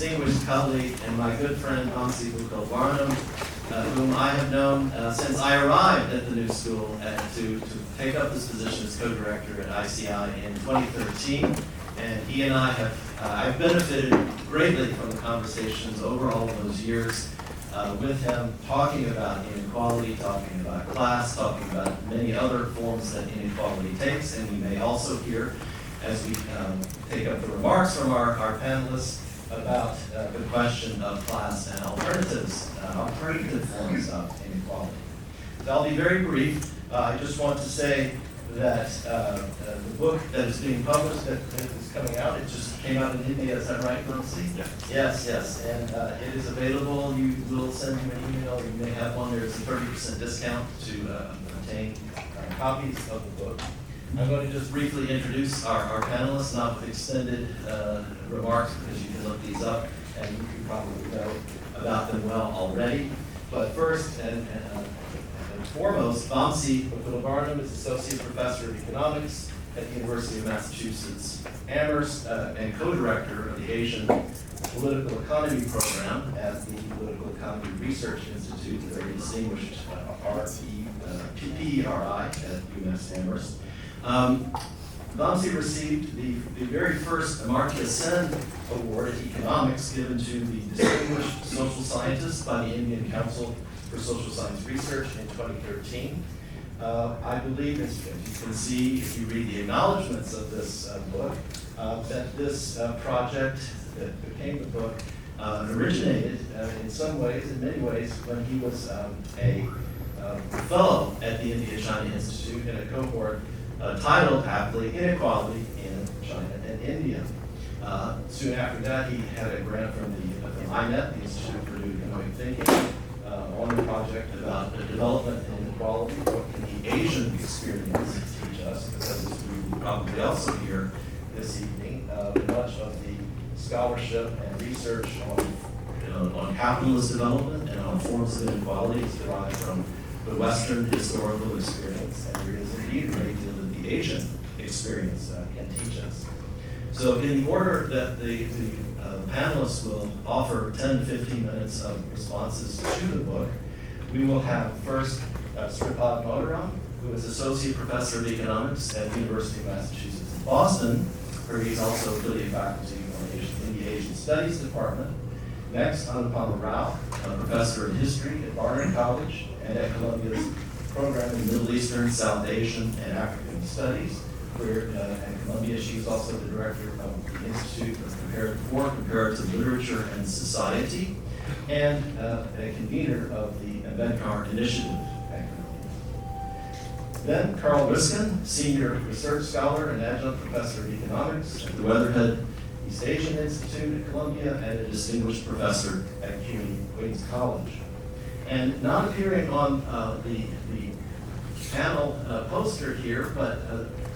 distinguished colleague and my good friend Vamsi Mukhopadhyay, whom I have known since I arrived at the new school to take up this position as co-director at ICI in 2013. And he and I have, I've benefited greatly from the conversations over all of those years with him, talking about inequality, talking about class, talking about many other forms that inequality takes. And we may also hear, as we take up the remarks from our panelists, about the question of class and alternatives, alternative forms of inequality. So I'll be very brief. I just want to say that the book that is being published, that is coming out, it just came out in India, is that right, Vamsi? Yes. Yes, and it is available. You will send you an email, you may have one. There's a 30% discount to obtain copies of the book. I'm going to just briefly introduce our panelists, not with extended remarks, because you can look these up and you probably know about them well already. But first and foremost, Vamsi Mukhopadhyay is Associate Professor of Economics at the University of Massachusetts Amherst and co-director of the Asian Political Economy Program at the Political Economy Research Institute, the very distinguished PERI at UMass Amherst. Vamsi received the very first Amartya Sen Award in Economics given to the distinguished social scientist by the Indian Council for Social Science Research in 2013. I believe, as you can see if you read the acknowledgments of this book, that this project that became the book originated in some ways, in many ways, when he was a fellow at the India-China Institute in a cohort titled aptly Inequality in China and India. Soon after that, he had a grant from the INET, the Institute for New Economic Thinking, on the project about the development and inequality. What can the Asian experience teach us? Because as we will probably also hear this evening, much of the scholarship and research on capitalist development and on forms of inequality is derived from the Western historical experience, and there is indeed a great deal that the Asian experience can teach us. So in the order that the panelists will offer 10 to 15 minutes of responses to the book, we will have first Sripad Motaram, who is Associate Professor of Economics at the University of Massachusetts in Boston, where he's also affiliate faculty in the Asian Studies Department. Next, Anupama Rao, a Professor of History at Barnard College and at Columbia's Program in Middle Eastern, South Asian, and African Studies, where at Columbia she's also the director of the Institute for Comparative Literature and Society, and a convener of the Ambedkar Initiative at Columbia. Then Carl Riskin, Senior Research Scholar and Adjunct Professor of Economics at the Weatherhead East Asian Institute at Columbia, and a Distinguished Professor at Queens College. And not appearing on the panel poster here, but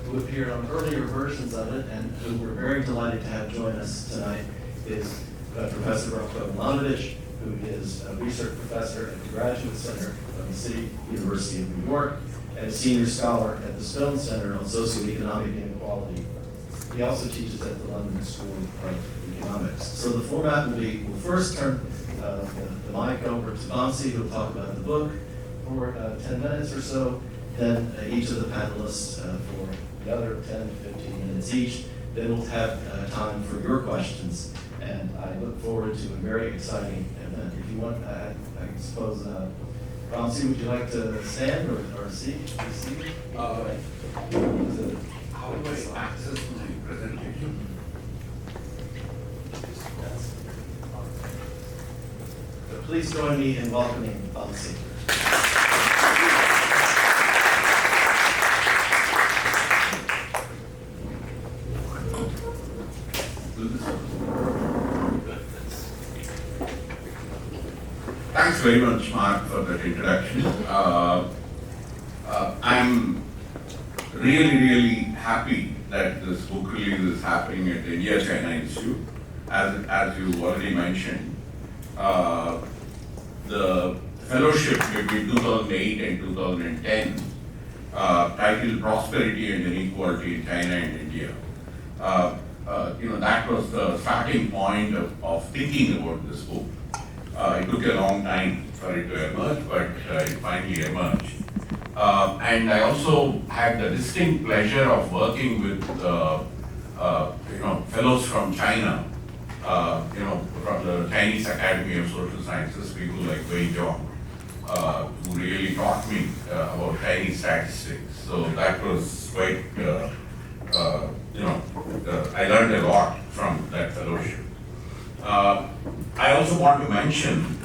who appeared on earlier versions of it and who we're very delighted to have join us tonight is Professor Rocco Milanovic, who is a research professor at the Graduate Center of the City University of New York and a senior scholar at the Stone Center on Socioeconomic Inequality. He also teaches at the London School of Economics. So the format will be, we'll first turn the mic over to Vamsi, who will talk about the book for 10 minutes or so, then each of the panelists for the other 10 to 15 minutes each. Then we'll have time for your questions, and I look forward to a very exciting event. If you want, I suppose, Vamsi, would you like to stand or sit? How do I access my presentation? So please join me in welcoming Vamsi. Thanks very much, Mark, for that introduction. I'm really happy that this book release is happening at the India-China Institute. As you already mentioned, the fellowship between 2008 and 2010 titled Prosperity and Inequality in China and India that was the starting point of thinking about this book. It took a long time for it to emerge, but it finally emerged. And I also had the distinct pleasure of working with fellows from China, from the Chinese Academy of Social Sciences, people like Wei Zhong, who really taught me about Chinese statistics. So that was quite, I learned a lot from that fellowship. I also want to mention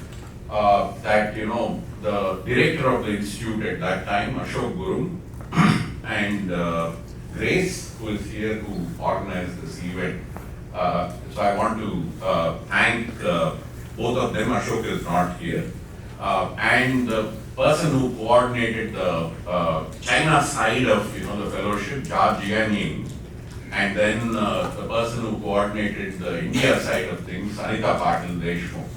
that, the director of the institute at that time, Ashok Guru, and Grace, who is here, who organized this event. So I want to thank both of them. Ashok is not here. And the person who coordinated the China side of the fellowship, Jia Jianing, and then the person who coordinated the India side of things, Anita Patil Deshmukh.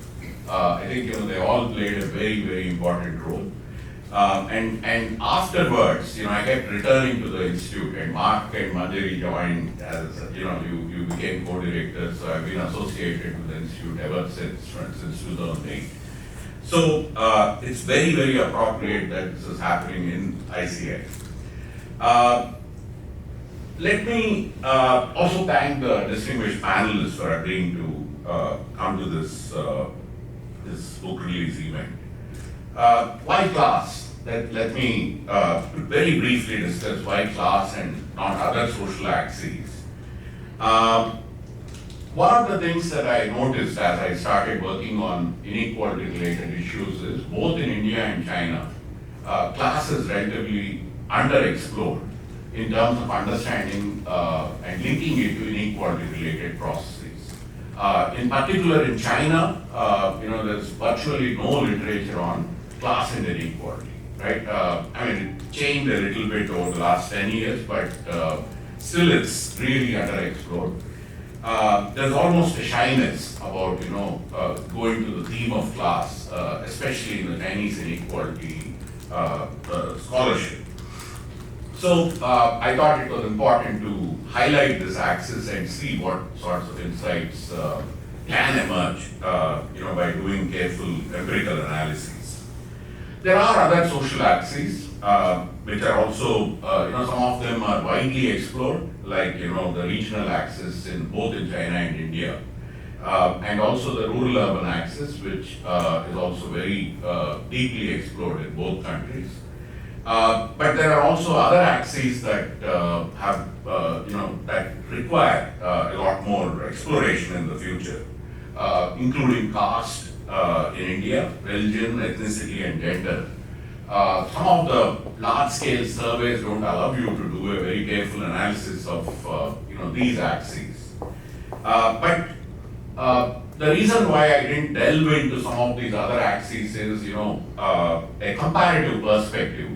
I think they all played a very, very important role. And afterwards, I kept returning to the institute, and Mark and Manjari joined as you became co-directors. So I've been associated with the institute ever since 2008. So it's very, very appropriate that this is happening in ICI. Let me also thank the distinguished panelists for agreeing to come to this book release event. Why class? Let me very briefly discuss why class and not other social axes. One of the things that I noticed as I started working on inequality related issues is both in India and China, class is relatively underexplored in terms of understanding and linking it to inequality related processes. In particular in China, there's virtually no literature on class and inequality, right? It changed a little bit over the last 10 years, but still it's really underexplored. There's almost a shyness about, going to the theme of class, especially in the Chinese inequality scholarship. So I thought it was important to highlight this axis and see what sorts of insights can emerge, by doing careful empirical analyses. There are other social axes, which are also, some of them are widely explored, like, the regional axis in both in China and India, and also the rural-urban axis, which is also very deeply explored in both countries. But there are also other axes that have, that require a lot more exploration in the future, including caste in India, religion, ethnicity, and gender. Some of the large-scale surveys don't allow you to do a very careful analysis of, these axes. But the reason why I didn't delve into some of these other axes is, a comparative perspective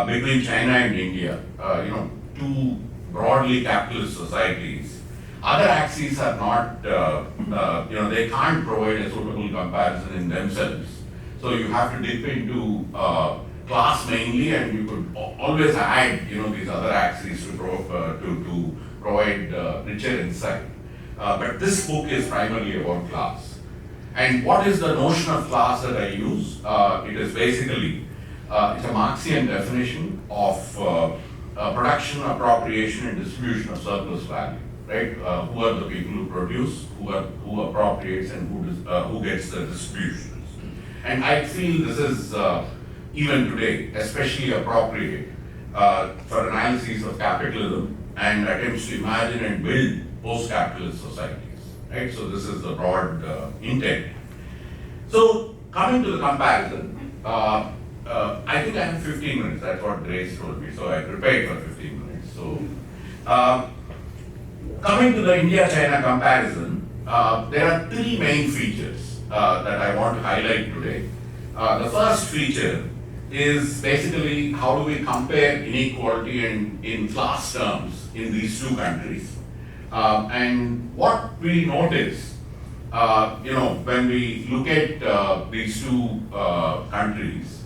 between China and India, two broadly capitalist societies. Other axes are not, they can't provide a suitable comparison in themselves. So you have to dip into class mainly, and you could always add, these other axes to provide richer insight. But this book is primarily about class. And what is the notion of class that I use? It is basically, it's a Marxian definition of production, appropriation, and distribution of surplus value, right? Who are the people who produce, who appropriates, and who gets the distributions. And I feel this is, even today, especially appropriate for analyses of capitalism and attempts to imagine and build post-capitalist societies, right? So this is the broad intent. So coming to the comparison, I think I have 15 minutes, that's what Grace told me, so I prepared for 15 minutes. So coming to the India-China comparison, there are three main features that I want to highlight today. The first feature is basically how do we compare inequality in class terms in these two countries. And what we notice, when we look at these two countries,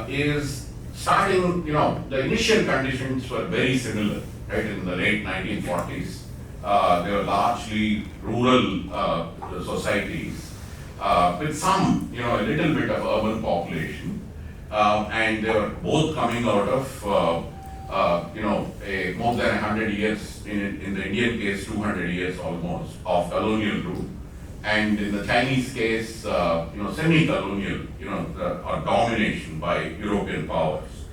is starting, the initial conditions were very similar, right, in the late 1940s. They were largely rural societies with some, a little bit of urban population, and they were both coming out of, more than 100 years, in the Indian case, 200 years almost, of colonial rule. And in the Chinese case, semi-colonial, or domination by European powers.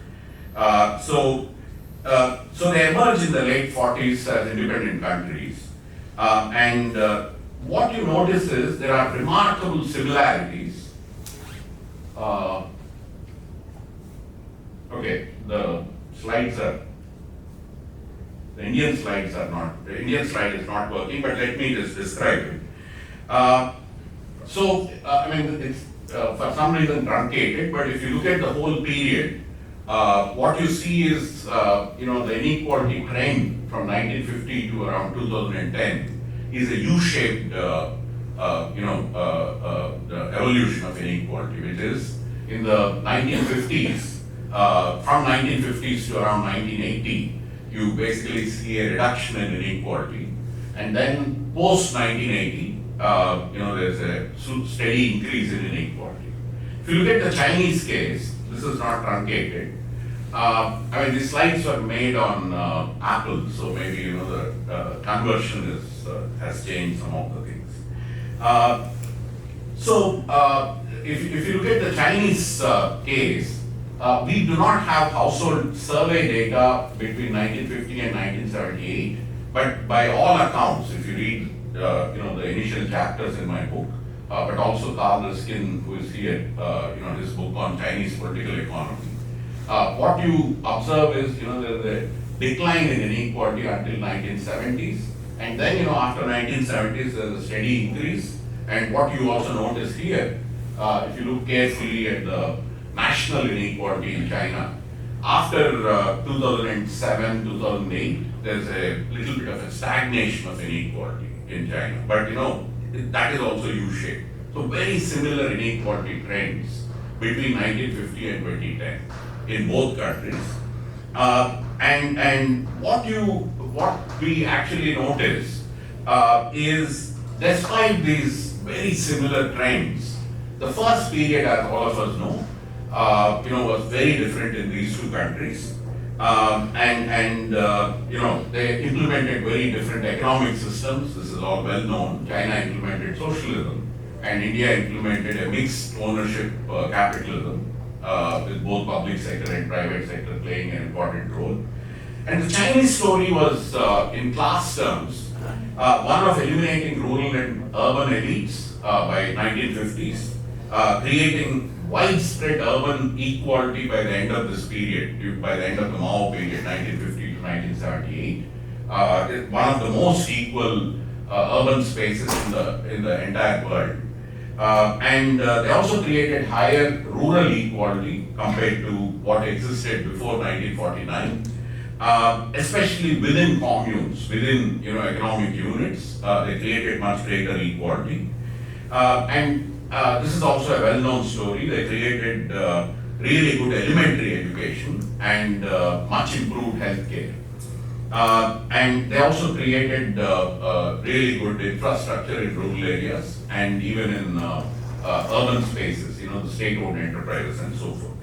So they emerged in the late 40s as independent countries. And what you notice is there are remarkable similarities. Okay, the Indian slide is not working, but let me just describe it. It's for some reason truncated, but if you look at the whole period, what you see is, the inequality trend from 1950 to around 2010 is a U-shaped, the evolution of inequality, which is in the 1950s, from 1950s to around 1980, you basically see a reduction in inequality, and then post 1980, there's a steady increase in inequality. If you look at the Chinese case, this is not truncated. These slides were made on Apple, so maybe the conversion has changed some of the things. If you look at the Chinese case, we do not have household survey data between 1950 and 1978, but by all accounts, if you read the initial chapters in my book, but also Carl Riskin, who is here, his book on Chinese political economy. What you observe is, there's a decline in inequality until 1970s, and then, after 1970s, there's a steady increase. And what you also notice here, if you look carefully at the national inequality in China, after 2007, 2008, there's a little bit of a stagnation of inequality in China. But that is also U-shaped. So very similar inequality trends between 1950 and 2010 in both countries. And what we actually notice is, despite these very similar trends, the first period, as all of us know, was very different in these two countries. They implemented very different economic systems. This is all well known. China implemented socialism, and India implemented a mixed ownership capitalism, with both public sector and private sector playing an important role. And the Chinese story was, in class terms, one of eliminating rural and urban elites by 1950s, creating widespread urban equality by the end of this period, by the end of the Mao period, 1950 to 1978, one of the most equal urban spaces in the entire world. They also created higher rural equality compared to what existed before 1949, especially within communes, within economic units. They created much greater equality. This is also a well-known story. They created really good elementary education and much improved healthcare. And they also created really good infrastructure in rural areas and even in urban spaces, the state-owned enterprises and so forth.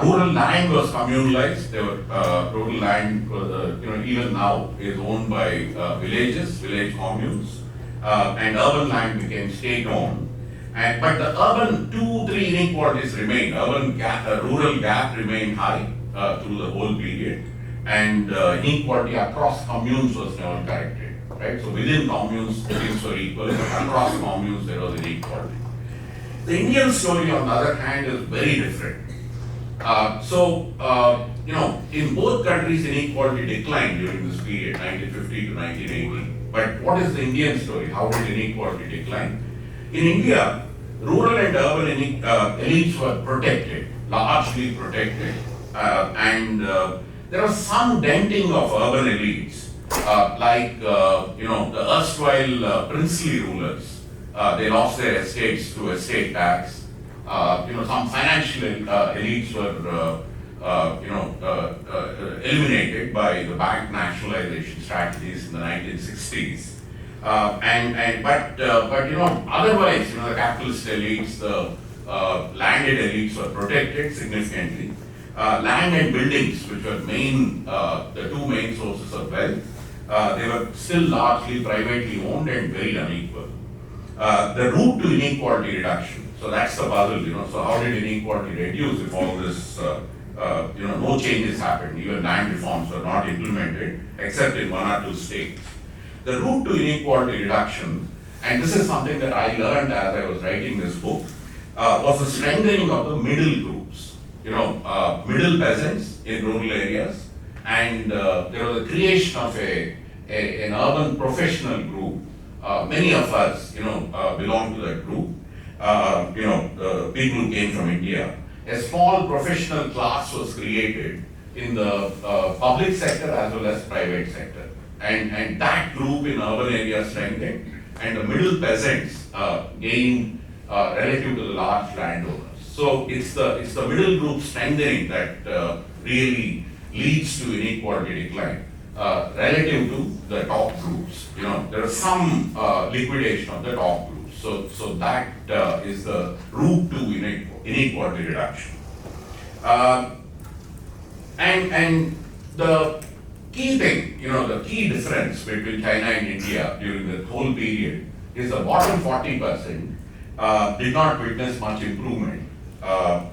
Rural land was communalized. Rural land, even now, is owned by village communes, and urban land became state-owned. But the urban 2-3 inequalities remain. Rural gap remained high through the whole period, and inequality across communes was never corrected. Right? So within communes, things were equal, but across communes there was inequality. The Indian story, on the other hand, is very different. In both countries, inequality declined during this period, 1950 to 1980. But what is the Indian story? How did inequality decline? In India, rural and urban elites were protected, largely protected, and there was some denting of urban elites, the erstwhile princely rulers. They lost their estates through estate tax. Some financial elites were eliminated by the bank nationalization strategies in the 1960s. But otherwise, the capitalist elites, the landed elites were protected significantly. Land and buildings, which were the two main sources of wealth, they were still largely privately owned and very unequal. The route to inequality reduction, so that's the puzzle, so how did inequality reduce if all this, no changes happened, even land reforms were not implemented, except in one or two states. The route to inequality reduction, and this is something that I learned as I was writing this book, was the strengthening of the middle groups, middle peasants in rural areas, and there was a creation of an urban professional group. Many of us, belong to that group. The people who came from India. A small professional class was created in the public sector as well as private sector, and that group in urban areas strengthened, and the middle peasants gained relative to the large landowners. So it's the middle group strengthening that really leads to inequality decline relative to the top groups. There is some liquidation of the top groups. So that is the route to inequality reduction. And the key thing, the key difference between China and India during the whole period is the bottom 40% did not witness much improvement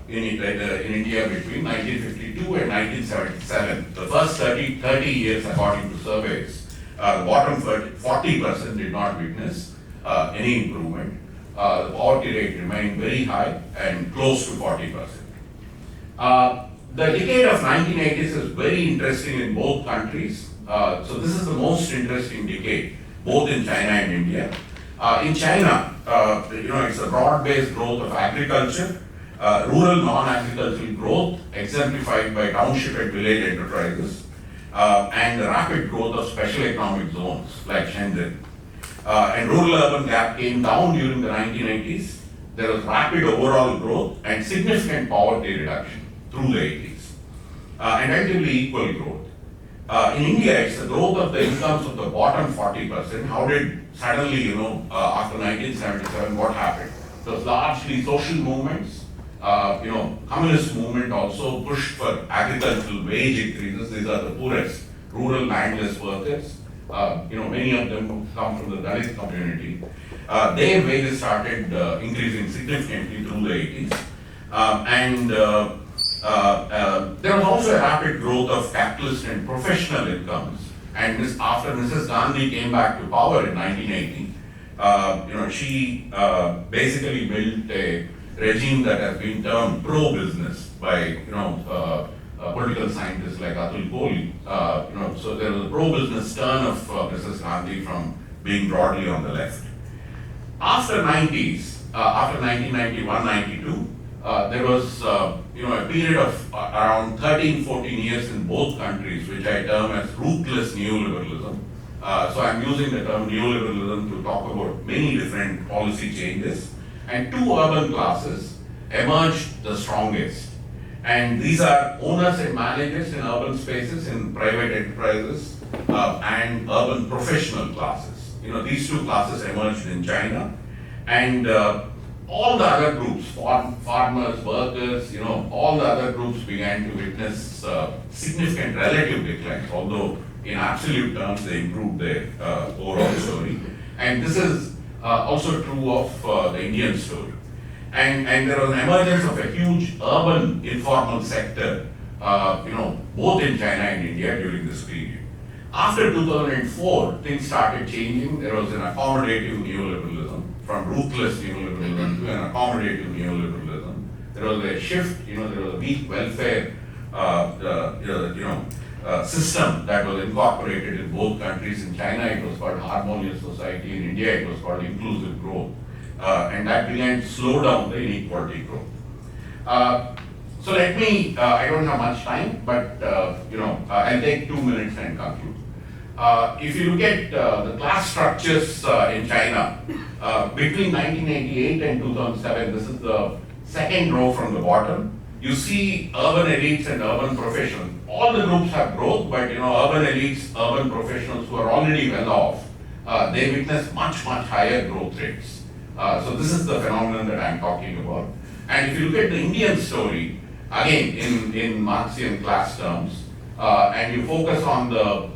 in India between 1952 and 1977. The first 30 years, according to surveys, the bottom 40% did not witness any improvement. The poverty rate remained very high and close to 40%. The decade of 1980s is very interesting in both countries. So this is the most interesting decade, both in China and India. In China, it's a broad-based growth of agriculture, rural non-agricultural growth exemplified by township and village enterprises, and the rapid growth of special economic zones like Shenzhen. And rural-urban gap came down during the 1980s. There was rapid overall growth and significant poverty reduction through the 80s, and relatively equal growth. In India, it's the growth of the incomes of the bottom 40%. How did suddenly, after 1977, what happened? It was largely social movements. Communist movement also pushed for agricultural wage increases. These are the poorest, rural landless workers. Many of them come from the Dalit community. Their wages started increasing significantly through the 80s. There was also a rapid growth of capitalist and professional incomes. And after Mrs. Gandhi came back to power in 1980, she basically built a regime that has been termed pro-business by political scientists like Atul Kohli. So there was a pro-business turn of Mrs. Gandhi from being broadly on the left. After 1991-92, there was a period of around 13-14 years in both countries, which I term as ruthless neoliberalism. So I'm using the term neoliberalism to talk about many different policy changes. And two urban classes emerged the strongest. And these are owners and managers in urban spaces, in private enterprises, and urban professional classes. These two classes emerged in China. And all the other groups, farmers, workers, all the other groups began to witness significant relative declines, although in absolute terms they improved their overall story. And this is also true of the Indian story. And there was an emergence of a huge urban informal sector, both in China and India during this period. After 2004, things started changing. There was an accommodative neoliberalism, from ruthless neoliberalism to an accommodative neoliberalism. There was a shift, there was a weak welfare system that was incorporated in both countries. In China, it was called harmonious society. In India, it was called inclusive growth. And that began to slow down the inequality growth. So let me, I don't have much time, but I'll take 2 minutes and conclude. If you look at the class structures in China, between 1988 and 2007, this is the second row from the bottom. you see urban elites and urban professionals. All the groups have growth, but urban elites, urban professionals who are already well off, they witness much higher growth rates. So this is the phenomenon that I'm talking about. And if you look at the Indian story, again in Marxian class terms, and you focus on the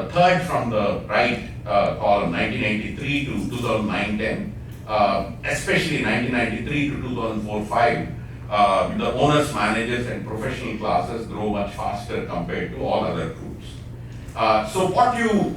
third from the right column, 1983 to 2009-10, especially 1993 to 2004-5, the owners, managers, and professional classes grow much faster compared to all other groups. So what you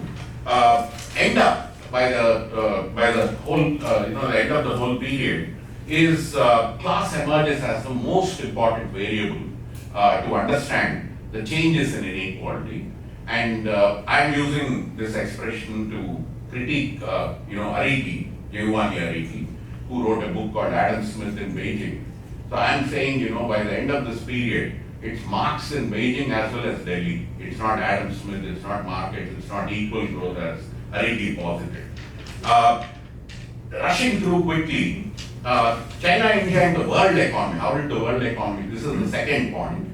end up by the whole, the end of the whole period is class emerges as the most important variable to understand the changes in inequality. And I'm using this expression to critique, Ariki, Giovanni Ariki, who wrote a book called Adam Smith in Beijing. So I'm saying, by the end of this period, it's Marx in Beijing as well as Delhi. It's not Adam Smith, it's not markets, it's not equal growth as Ariki posited. Rushing through quickly, China, India, and the world economy. How did the world economy? This is the second point.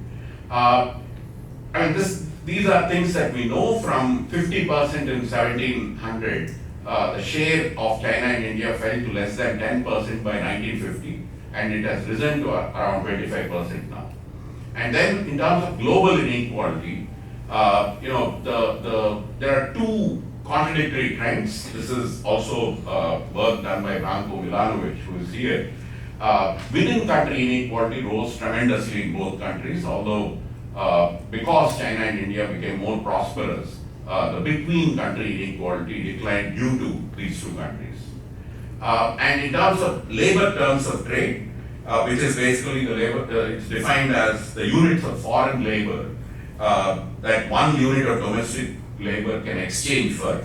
These are things that we know from 50% in 1700. The share of China and India fell to less than 10% by 1950, and it has risen to around 25% now. And then, in terms of global inequality, there are two contradictory trends. This is also work done by Branko Milanovic, who is here. Within country inequality rose tremendously in both countries, although because China and India became more prosperous, the between country inequality declined due to these two countries. And in terms of labor terms of trade, which is basically the labor, it's defined as the units of foreign labor that one unit of domestic labor can exchange for.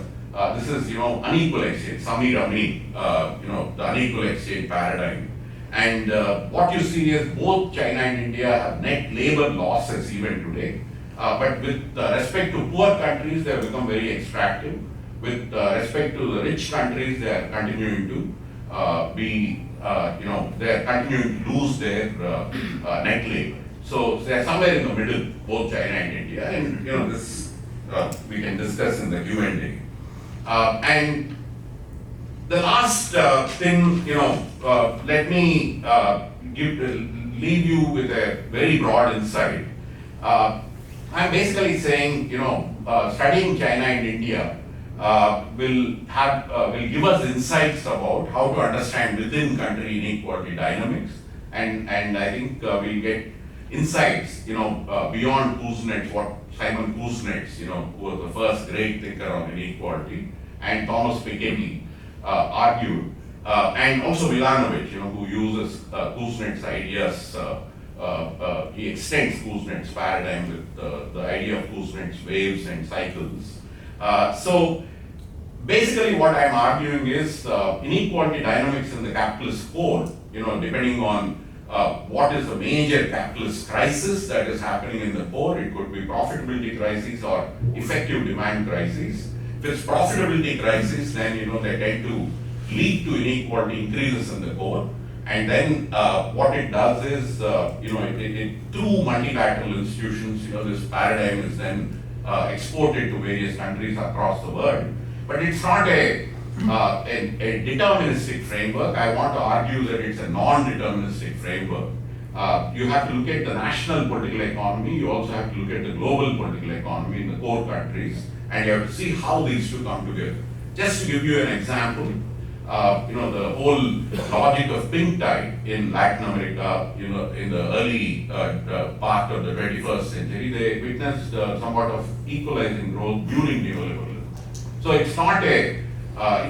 This is, unequal exchange, sami-rami, the unequal exchange paradigm. And what you see is both China and India have net labor losses even today. But with respect to poor countries, they have become very extractive. With respect to the rich countries, they are continuing to they are continuing to lose their net labor. So they are somewhere in the middle, both China and India. And this we can discuss in the Q&A. And the last thing, let me leave you with a very broad insight. I'm basically saying, studying China and India will give us insights about how to understand within country inequality dynamics, and I think we'll get insights, beyond Kuznets, what Simon Kuznets, who was the first great thinker on inequality, and Thomas Piketty argued, and also Milanovic, who uses Kuznets' ideas. He extends Kuznets' paradigm with the idea of Kuznets' waves and cycles. So basically what I'm arguing is inequality dynamics in the capitalist core, depending on what is the major capitalist crisis that is happening in the core. It could be profitability crisis or effective demand crisis. If it's profitability crisis, then they tend to lead to inequality increases in the core. And then what it does is, through multilateral institutions, this paradigm is then exported to various countries across the world. But it's not a deterministic framework. I want to argue that it's a non-deterministic framework. You have to look at the national political economy. You also have to look at the global political economy in the core countries, and you have to see how these two come together. Just to give you an example, the whole logic of pink tide in Latin America, in the early part of the 21st century, they witnessed somewhat of equalizing growth during neoliberalism. So it's not it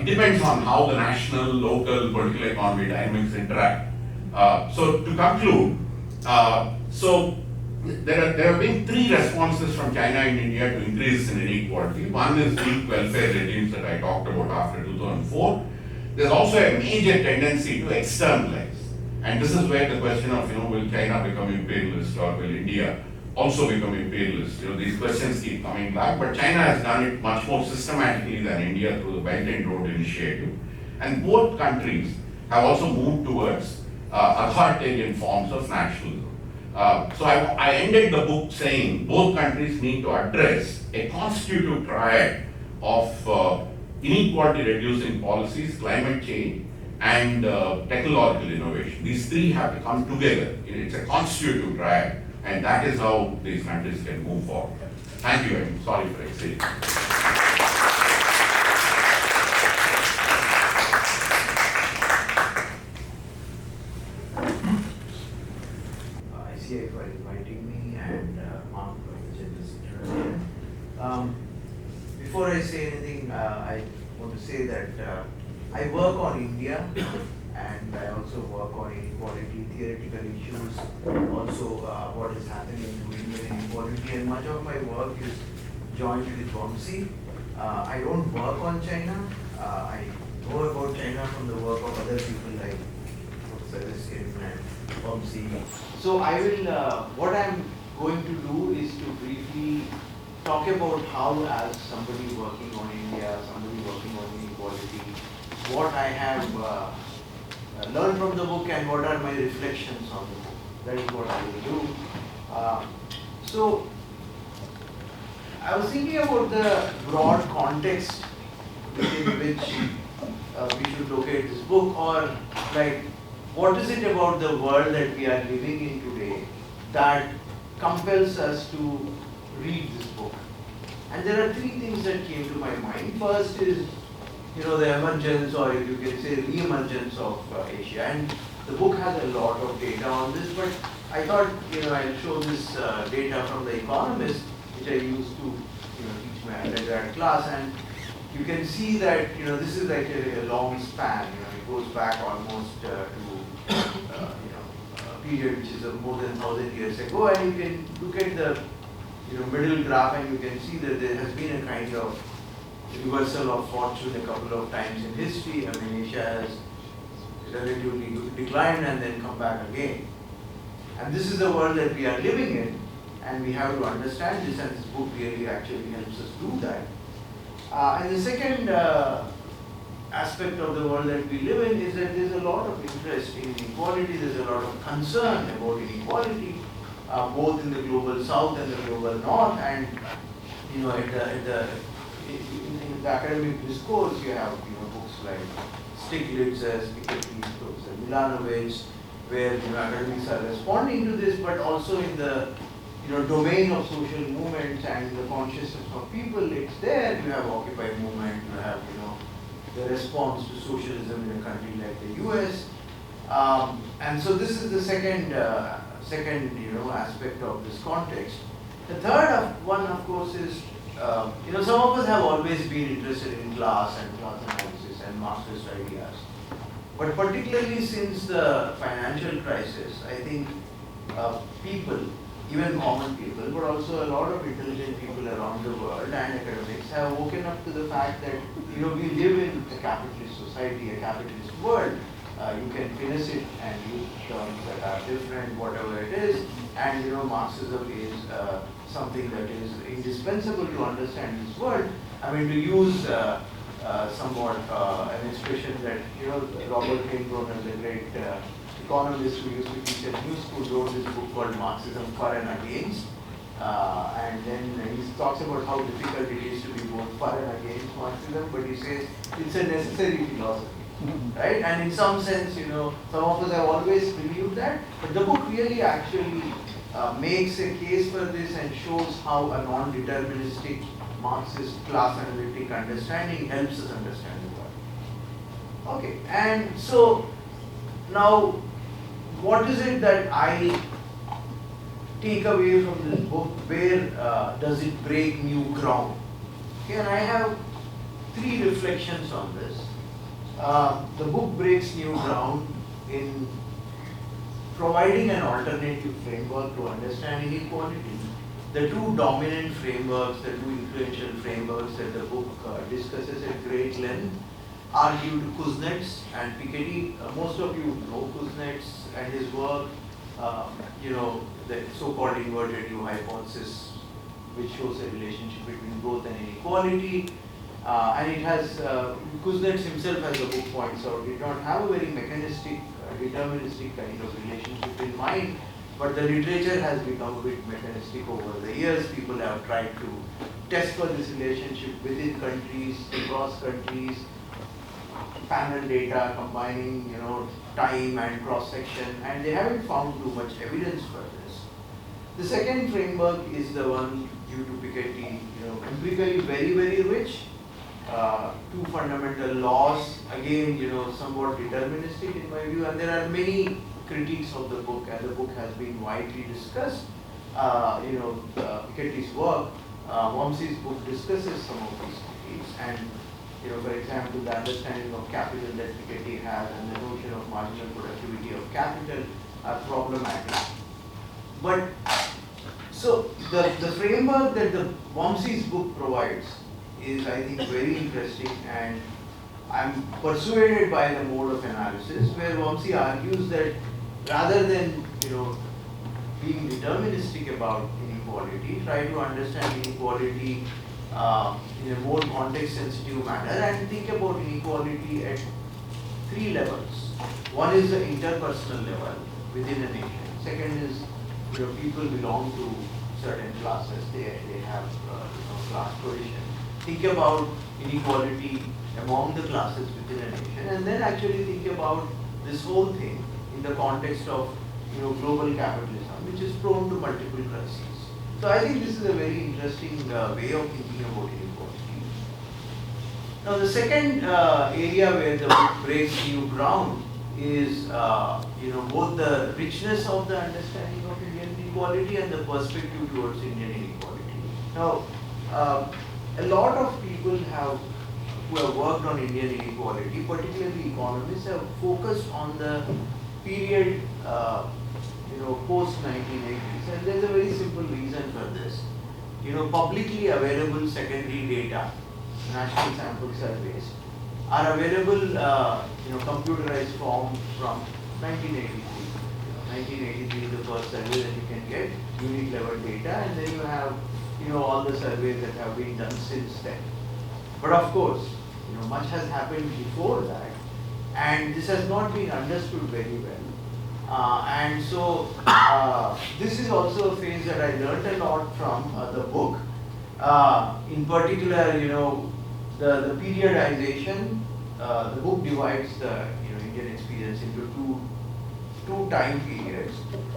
depends on how the national, local, political economy dynamics interact. So to conclude, there have been three responses from China and India to increase in inequality. One is weak welfare regimes that I talked about after 2004. There's also a major tendency to externalize. And this is where the question of, will China become imperialist or will India also become imperialist? These questions keep coming back, but China has done it much more systematically than India through the Belt and Road Initiative. And both countries have also moved towards authoritarian forms of nationalism. So I ended the book saying both countries need to address a constitutive triad of inequality reducing policies, climate change, and technological innovation. These three have to come together. It's a constitutive triad, and that is how these countries can move forward. Thank you, and sorry for exceeding. ICI for inviting me and Mark for the generous introduction. Before I say anything, I want to say that I work on India and I also work on inequality, theoretical issues, also what is happening to Indian inequality, and much of my work is joined with Vamsi. I don't work on China. I know about China from the work of other people like Professor Kim and Vamsi. So I will, what I'm going to do is to briefly talk about how, as somebody working on India, somebody working on inequality, what I have learned from the book and what are my reflections on the book. That is what I will do. So I was thinking about the broad context within which we should locate this book, or like what is it about the world that we are living in today that compels us to read this book. And there are three things that came to my mind. First is, the emergence, or you can say re-emergence of Asia. And the book has a lot of data on this, but I thought, I'll show this data from The Economist, which I used to, teach my undergrad class. And you can see that, this is like a long span. It goes back almost to, a period which is more than 1,000 years ago. And you can look at the, middle graph, and you can see that there has been a kind of reversal of fortune a couple of times in history. I mean, Asia has relatively declined and then come back again. And this is the world that we are living in, and we have to understand this, and this book really actually helps us do that. And the second aspect of the world that we live in is that there's a lot of interest in inequality, there's a lot of concern about inequality, both in the global south and the global north, and in the academic discourse you have books like Stiglitz's, Piketty's books, and Milanovic, where academics are responding to this, but also in the domain of social movements and the consciousness of people, it's there. You have Occupy movement, you have the response to socialism in a country like the US, and so this is the second aspect of this context. The third one, of course, is some of us have always been interested in class and class analysis and Marxist ideas, but particularly since the financial crisis, I think people, even common people, but also a lot of intelligent people around the world and academics have woken up to the fact that we live in a capitalist society, a capitalist world. You can finesse it and use terms that are different, whatever it is, and Marxism is something that is indispensable to understand this world. I mean, to use somewhat an expression that Robert Kane, the great economist who used to teach at New School, wrote this book called Marxism For and Against. And then he talks about how difficult it is to be both for and against Marxism, but he says it's a necessary philosophy, right? And in some sense, some of us have always believed that, but the book really actually makes a case for this and shows how a non-deterministic Marxist class analytic understanding helps us understand the world. Okay, and so now, what is it that I take away from this book? Where does it break new ground? Okay, and I have three reflections on this. The book breaks new ground in providing an alternative framework to understand inequality. The two dominant frameworks, the two influential frameworks that the book discusses at great length are due to Kuznets and Piketty. Most of you know Kuznets and his work, the so-called inverted U hypothesis, which shows a relationship between growth and inequality. And it has, Kuznets himself, as the book points out, did not have a very mechanistic a deterministic kind of relationship in mind, but the literature has become a bit mechanistic over the years. People have tried to test for this relationship within countries, across countries, panel data, combining, time and cross-section, and they haven't found too much evidence for this. The second framework is the one due to Piketty, empirically very, very rich. Two fundamental laws, again, somewhat deterministic in my view, and there are many critiques of the book, and the book has been widely discussed. Piketty's work, Wamsi's book discusses some of these critiques, and for example, the understanding of capital that Piketty has and the notion of marginal productivity of capital are problematic. But so the framework that the Wamsi's book provides is, I think, very interesting, and I'm persuaded by the mode of analysis where Wamsi argues that rather than being deterministic about inequality, try to understand inequality in a more context-sensitive manner and think about inequality at three levels. One is the interpersonal level within a nation. Second is people belong to certain classes. They have class cohesion. Think about inequality among the classes within a nation, and then actually think about this whole thing in the context of global capitalism, which is prone to multiple crises. So I think this is a very interesting way of thinking about inequality. Now the second area where the book breaks new ground is both the richness of the understanding of Indian inequality and the perspective towards Indian inequality. Now a lot of people who have worked on Indian inequality, particularly economists, have focused on the period post-1980s, and there's a very simple reason for this. Publicly available secondary data, national sample surveys, are available, computerized form from 1983. 1983 is the first survey that you can get, unit level data, and then you have, all the surveys that have been done since then. But of course, much has happened before that, and this has not been understood very well. And so this is also a phase that I learned a lot from the book. In particular, the periodization. The book divides the Indian experience into two time periods,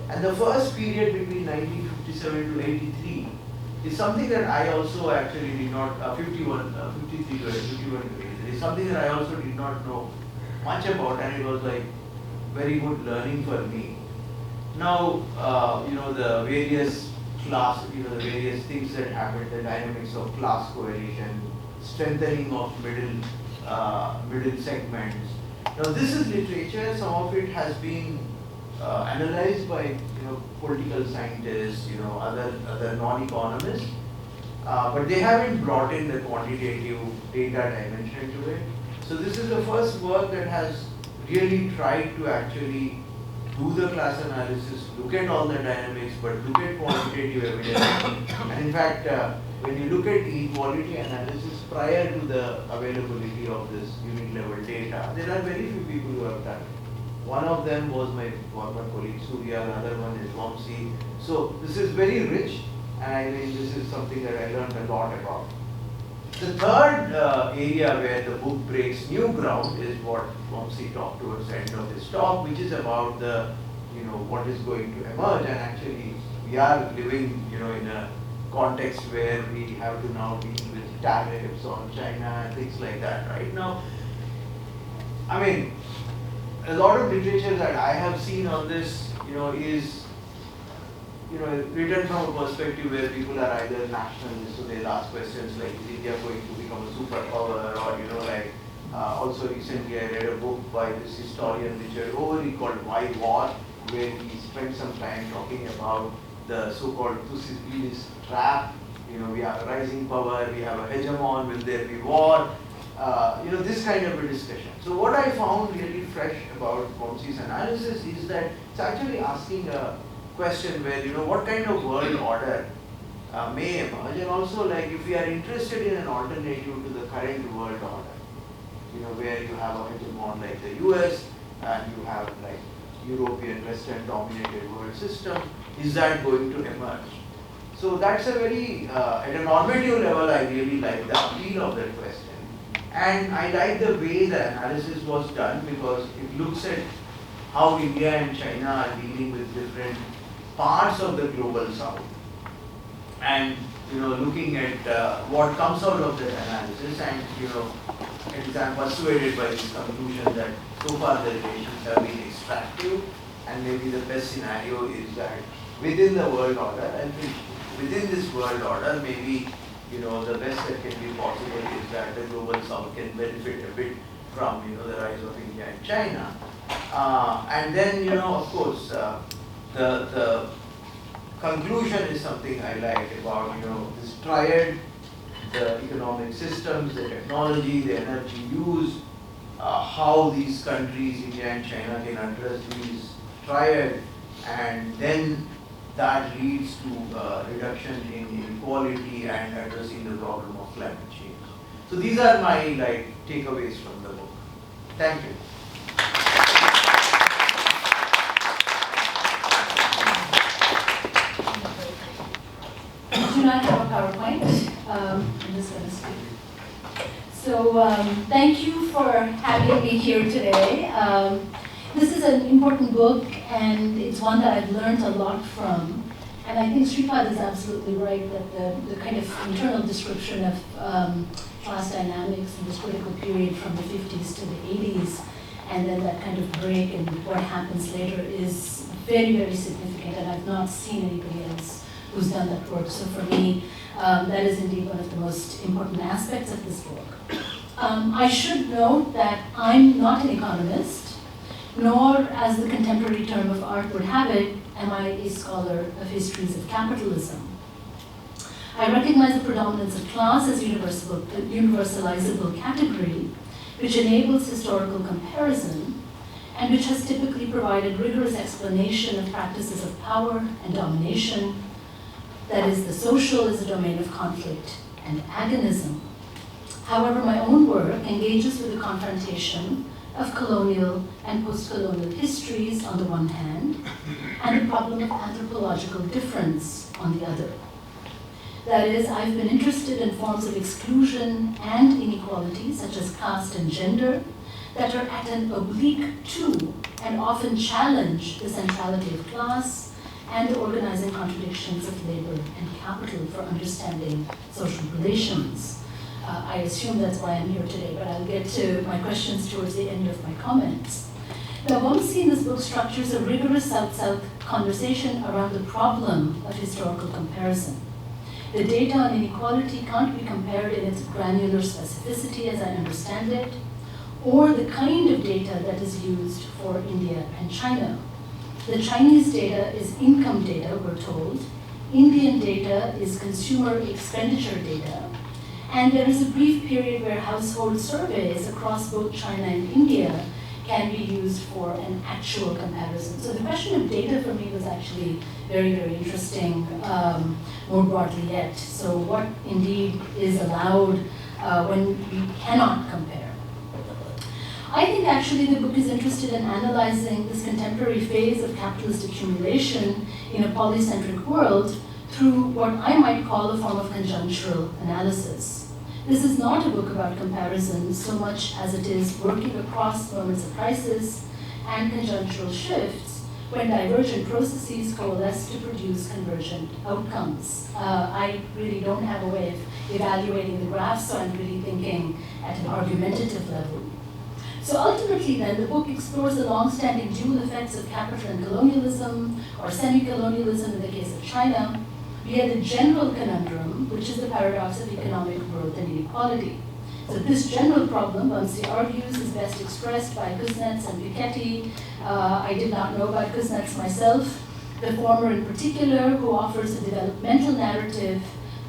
and the first period between 1957 to 83 is something that I also actually did not 53 to 51 to 83 is something that I also did not know much about, and it was like very good learning for me. Now, the various class, the various things that happened, the dynamics of class coalition, strengthening of middle segments. Now, this is literature. Some of it has been analyzed by political scientists, other non-economists, but they haven't brought in the quantitative data dimension to it. So this is the first work that has really tried to actually do the class analysis, look at all the dynamics, but look at quantitative evidence. And in fact, when you look at inequality analysis prior to the availability of this unit level data, there are very few people who have done it. One of them was my former colleague Surya, another one is Wamsi. So this is very rich, and I mean this is something that I learned a lot about. The third area where the book breaks new ground is what Wamsi talked towards the end of his talk, which is about the, what is going to emerge. And actually, we are living, in a context where we have to now deal with tariffs on China and things like that. Right now, I mean, a lot of literature that I have seen on this, is written from a perspective where people are either nationalists, so they'll ask questions like, is India going to become a superpower, or also recently I read a book by this historian Richard Overy called Why War, where he spent some time talking about the so-called Thucydides trap. We have a rising power, we have a hegemon, will there be war? This kind of a discussion. So what I found really fresh about Wamsi's analysis is that it's actually asking a question where, what kind of world order may emerge, and also like if we are interested in an alternative to the current world order, where you have a hegemon like the US, and you have like European Western dominated world system, is that going to emerge? So that's a very, at a normative level, I really like the appeal of that question. And I like the way the analysis was done because it looks at how India and China are dealing with different parts of the global south. And looking at what comes out of that analysis, and at least I'm persuaded by this conclusion that so far the relations have been extractive, and maybe the best scenario is that within the world order, and within this world order, maybe the best that can be possible is that the global south can benefit a bit from the rise of India and China, and then of course the conclusion is something I like about this triad, the economic systems, the technology, the energy use, how these countries, India and China, can address these triad, and then that leads to reduction in inequality and addressing the problem of climate change. So these are my takeaways from the book. Thank you. I do not have a PowerPoint. I'm just going to speak. So thank you for having me here today. This is an important book, and it's one that I've learned a lot from. And I think Sripad is absolutely right that the kind of internal description of class dynamics in this critical period from the 50s to the 80s, and then that kind of break and what happens later is very, very significant, and I've not seen anybody else who's done that work. So for me, that is indeed one of the most important aspects of this book. I should note that I'm not an economist, nor, as the contemporary term of art would have it, am I a scholar of histories of capitalism. I recognize the predominance of class as a universalizable category, which enables historical comparison, and which has typically provided rigorous explanation of practices of power and domination. That is, the social is a domain of conflict and agonism. However, my own work engages with the confrontation of colonial and post-colonial histories on the one hand, and the problem of anthropological difference on the other. That is, I've been interested in forms of exclusion and inequality, such as caste and gender, that are at an oblique to and often challenge the centrality of class and the organizing contradictions of labor and capital for understanding social relations. I assume that's why I'm here today, but I'll get to my questions towards the end of my comments. Now, Vamsi in this book structures a rigorous South-South conversation around the problem of historical comparison. The data on inequality can't be compared in its granular specificity, as I understand it, or the kind of data that is used for India and China. The Chinese data is income data, we're told. Indian data is consumer expenditure data. And there is a brief period where household surveys across both China and India can be used for an actual comparison. So the question of data for me was actually very, very interesting, more broadly yet. So what indeed is allowed when we cannot compare? I think actually the book is interested in analyzing this contemporary phase of capitalist accumulation in a polycentric world through what I might call a form of conjunctural analysis. This is not a book about comparisons so much as it is working across moments of crisis and conjunctural shifts when divergent processes coalesce to produce convergent outcomes. I really don't have a way of evaluating the graphs, so I'm really thinking at an argumentative level. So ultimately then, the book explores the long-standing dual effects of capital and colonialism, or semi-colonialism in the case of China, via the general conundrum, which is the paradox of economic growth and inequality. So this general problem, Vamsi argues, is best expressed by Kuznets and Piketty. I did not know about Kuznets myself, the former in particular, who offers a developmental narrative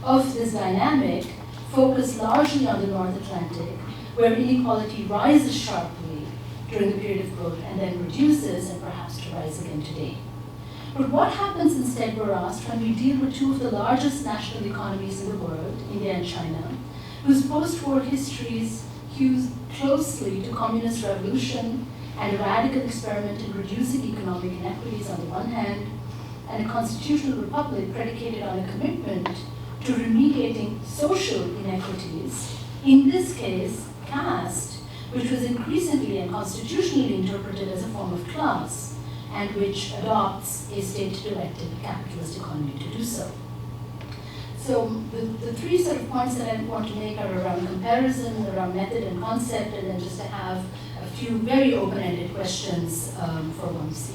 of this dynamic focused largely on the North Atlantic, where inequality rises sharply during the period of growth and then reduces and perhaps to rise again today. But what happens instead, we're asked, when we deal with two of the largest national economies in the world, India and China, whose post-war histories hew closely to communist revolution and a radical experiment in reducing economic inequities on the one hand, and a constitutional republic predicated on a commitment to remediating social inequities, in this case, caste, which was increasingly and constitutionally interpreted as a form of class, and which adopts a state-directed capitalist economy to do so. So the three sort of points that I want to make are around comparison, around method and concept, and then just to have a few very open-ended questions for Vamsi.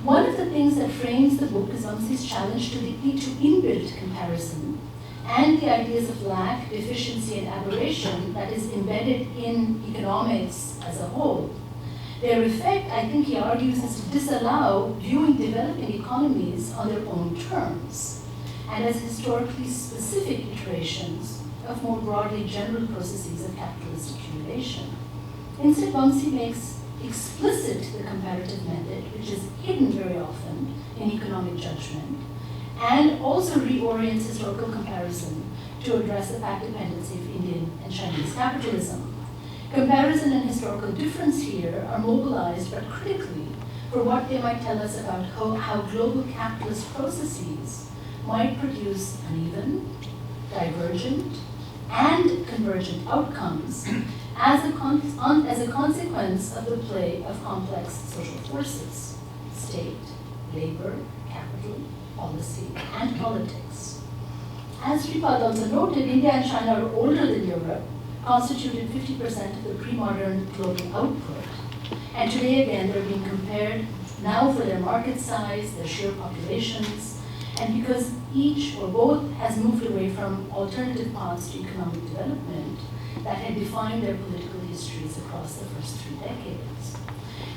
One of the things that frames the book is Vamsi's challenge to inbuilt comparison and the ideas of lack, deficiency, and aberration that is embedded in economics as a whole. Their effect, I think he argues, is to disallow viewing developing economies on their own terms and as historically specific iterations of more broadly general processes of capitalist accumulation. Instead, Vamsi makes explicit the comparative method, which is hidden very often in economic judgment, and also reorients historical comparison to address the fact dependency of Indian and Chinese capitalism. Comparison and historical difference here are mobilized, but critically, for what they might tell us about how global capitalist processes might produce uneven, divergent, and convergent outcomes as a consequence of the play of complex social forces, state, labor, capital, policy, and politics. As Sripad also noted, India and China are older than Europe, constituted 50% of the pre-modern global output. And today, again, they're being compared now for their market size, their sheer populations, and because each or both has moved away from alternative paths to economic development that had defined their political histories across the first 3 decades.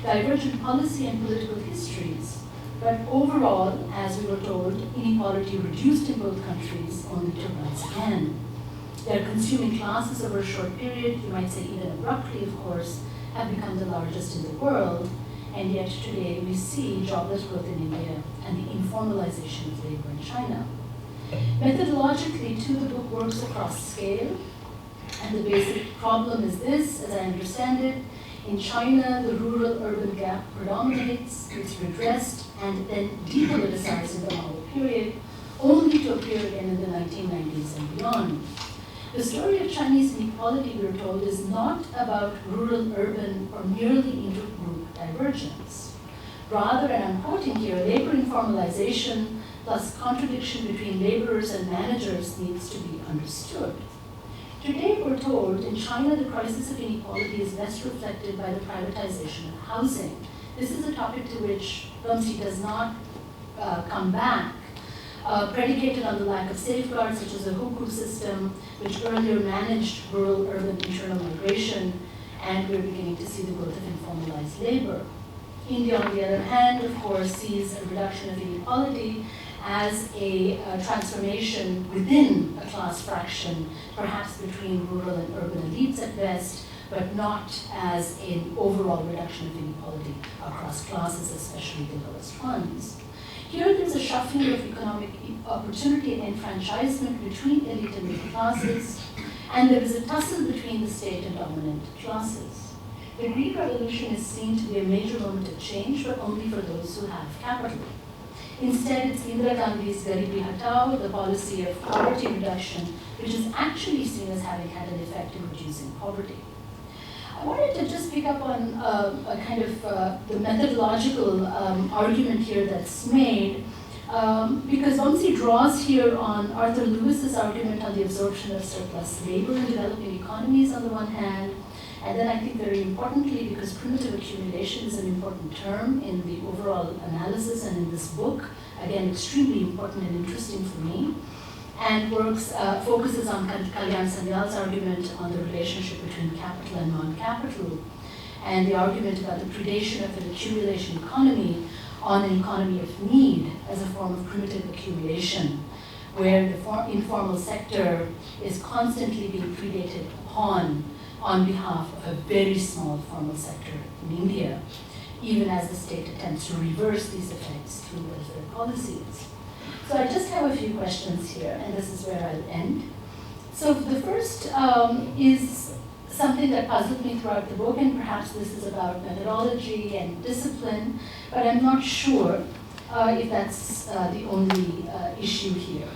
Divergent policy and political histories, but overall, as we were told, inequality reduced in both countries only to rise again. Their consuming classes over a short period, you might say even abruptly, of course, have become the largest in the world, and yet today we see jobless growth in India and the informalization of labor in China. Methodologically, too, the book works across scale, and the basic problem is this, as I understand it. In China, the rural-urban gap predominates, it's redressed, and then depoliticized in the Mao period, only to appear again in the 1990s and beyond. The story of Chinese inequality, we are told, is not about rural-urban or merely inter-group divergence. Rather, and I'm quoting here, labor informalization plus contradiction between laborers and managers needs to be understood. Today, we're told, in China, the crisis of inequality is best reflected by the privatization of housing. This is a topic to which Vamsi does not come back. Predicated on the lack of safeguards, such as the hukou system, which earlier managed rural-urban internal migration, and we're beginning to see the growth of informalized labor. India, on the other hand, of course, sees a reduction of inequality as a transformation within a class fraction, perhaps between rural and urban elites at best, but not as an overall reduction of inequality across classes, especially the lowest ones. Here, there's a shuffling of economic opportunity and enfranchisement between elite and middle classes, and there is a tussle between the state and dominant classes. The Green Revolution is seen to be a major moment of change, but only for those who have capital. Instead, it's Indira Gandhi's Garibi Hatao, the policy of poverty reduction, which is actually seen as having had an effect in reducing poverty. I wanted to just pick up on a kind of the methodological argument here that's made, because Vamsi draws here on Arthur Lewis's argument on the absorption of surplus labor in developing economies on the one hand, and then I think very importantly, because primitive accumulation is an important term in the overall analysis and in this book, again, extremely important and interesting for me, and focuses on Kalyan Sanyal's argument on the relationship between capital and non-capital, and the argument about the predation of an accumulation economy on an economy of need as a form of primitive accumulation, where the informal sector is constantly being predated upon behalf of a very small formal sector in India, even as the state attempts to reverse these effects through welfare policies. So I just have a few questions here, and this is where I'll end. So the first is something that puzzled me throughout the book, and perhaps this is about methodology and discipline, but I'm not sure if that's the only issue here.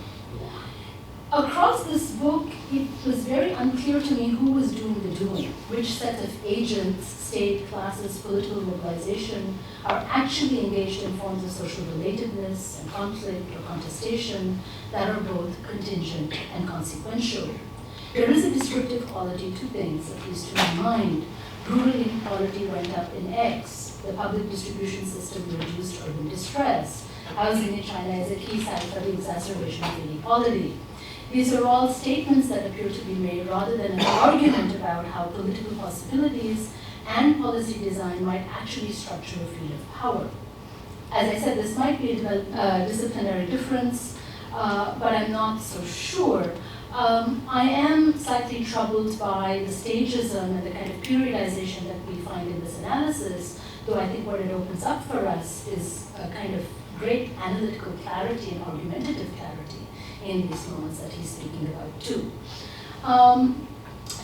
Across this book, it was very unclear to me who was doing the doing, which set of agents, state, classes, political mobilization, are actually engaged in forms of social relatedness and conflict or contestation that are both contingent and consequential. There is a descriptive quality to things, at least to my mind. Rural inequality went up in X. The public distribution system reduced urban distress. Housing in China is a key site for the exacerbation of inequality. These are all statements that appear to be made rather than an argument about how political possibilities and policy design might actually structure a field of power. As I said, this might be a disciplinary difference, but I'm not so sure. I am slightly troubled by the stagism and the kind of periodization that we find in this analysis, though I think what it opens up for us is a kind of great analytical clarity and argumentative clarity in these moments that he's speaking about too.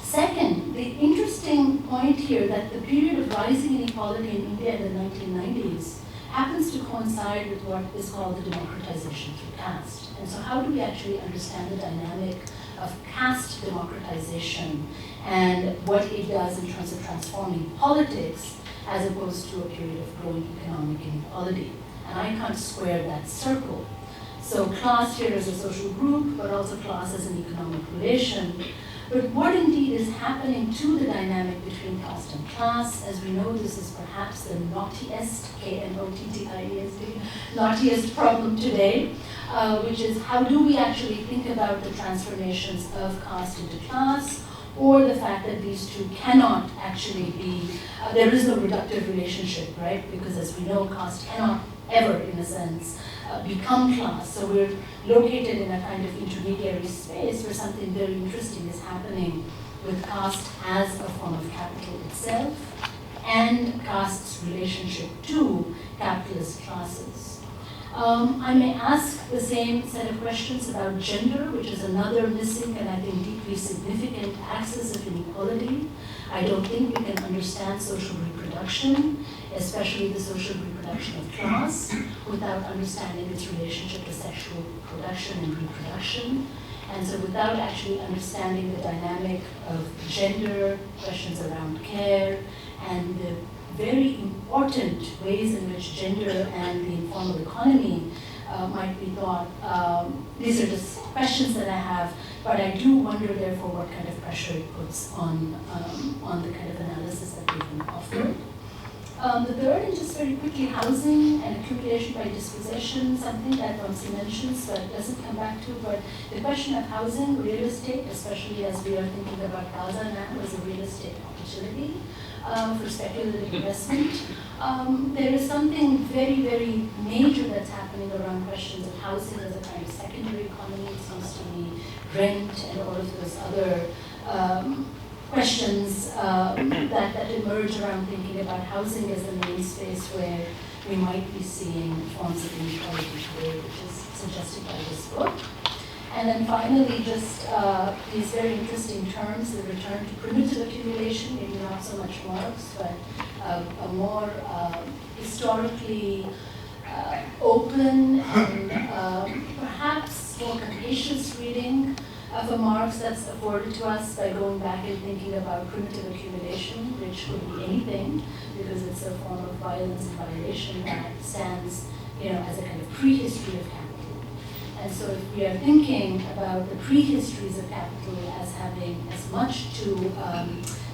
Second, the interesting point here that the period of rising inequality in India in the 1990s happens to coincide with what is called the democratization through caste. And so how do we actually understand the dynamic of caste democratization and what it does in terms of transforming politics as opposed to a period of growing economic inequality? And I can't square that circle. So class here is a social group, but also class as an economic relation. But what indeed is happening to the dynamic between caste and class? As we know, this is perhaps the knottiest, K-N-O-T-T-I-E-S-T, knottiest problem today, which is how do we actually think about the transformations of caste into class, or the fact that these two cannot actually be, there is no reductive relationship, right? Because as we know, caste cannot ever, in a sense, become class. So we're located in a kind of intermediary space where something very interesting is happening with caste as a form of capital itself and caste's relationship to capitalist classes. I may ask the same set of questions about gender, which is another missing and I think deeply significant axis of inequality. I don't think we can understand social reproduction, especially the social reproduction of class, without understanding its relationship to sexual production and reproduction. And so without actually understanding the dynamic of gender, questions around care, and the very important ways in which gender and the informal economy might be thought. These are just questions that I have, but I do wonder, therefore, what kind of pressure it puts on the kind of analysis that we've been offered. The third, and just very quickly, housing and accumulation by dispossession, something that Vamsi mentions but doesn't come back to, but the question of housing, real estate, especially as we are thinking about Gaza now as a real estate opportunity for speculative investment. There is something very, very major that's happening around questions of housing as a kind of secondary economy. It seems to me rent and all of those other questions that emerge around thinking about housing as the main space where we might be seeing forms of inequality today, which is suggested by this book. And then finally, just these very interesting terms, the return to primitive accumulation, maybe not so much Marx, but a more historically open and perhaps more capacious reading of a Marx that's afforded to us by going back and thinking about primitive accumulation, which could be anything, because it's a form of violence and violation that stands, as a kind of prehistory of capital. And so if we are thinking about the prehistories of capital as having as much to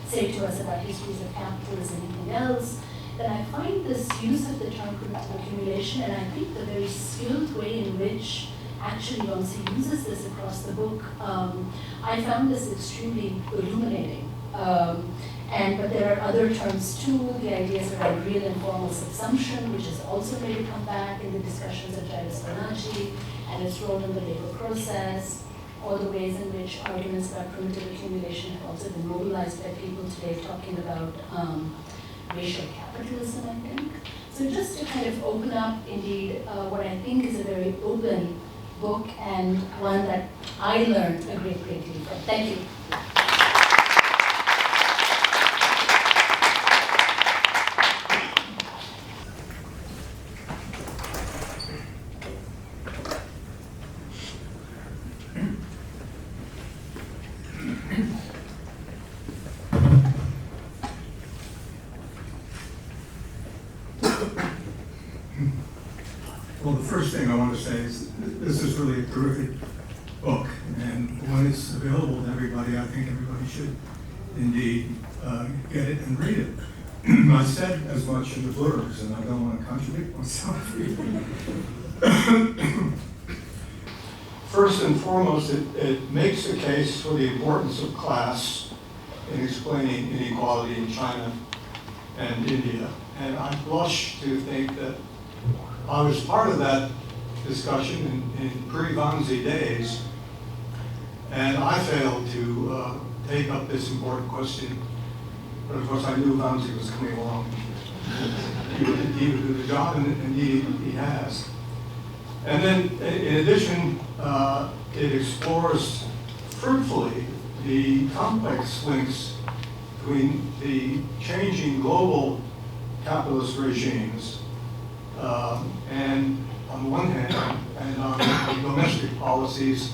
say to us about histories of capital as anything else, then I find this use of the term primitive accumulation, and I think the very skilled way in which actually Vamsi uses this across the book, I found this extremely illuminating. But there are other terms too, the ideas around real and formal subsumption, which has also made it come back in the discussions of Jairus Bernacchi and its role in the labor process, all the ways in which arguments about primitive accumulation have also been mobilized by people today talking about racial capitalism, I think. So just to kind of open up, indeed, what I think is a very open book and one that I learned a great deal from. Thank you. first thing I want to say is this is really a terrific book, and when it's available to everybody, I think everybody should indeed get it and read it. I said as much in the blurbs, and I don't want to contradict myself. First and foremost, it makes a case for the importance of class in explaining inequality in China and India. And I blush to think that I was part of that discussion in pre-Vanzi days, and I failed to take up this important question. But of course, I knew Vanzi was coming along. He would do the job, and indeed he has. And then, in addition, it explores fruitfully the complex links between the changing global capitalist regimes and on the one hand, and on the domestic policies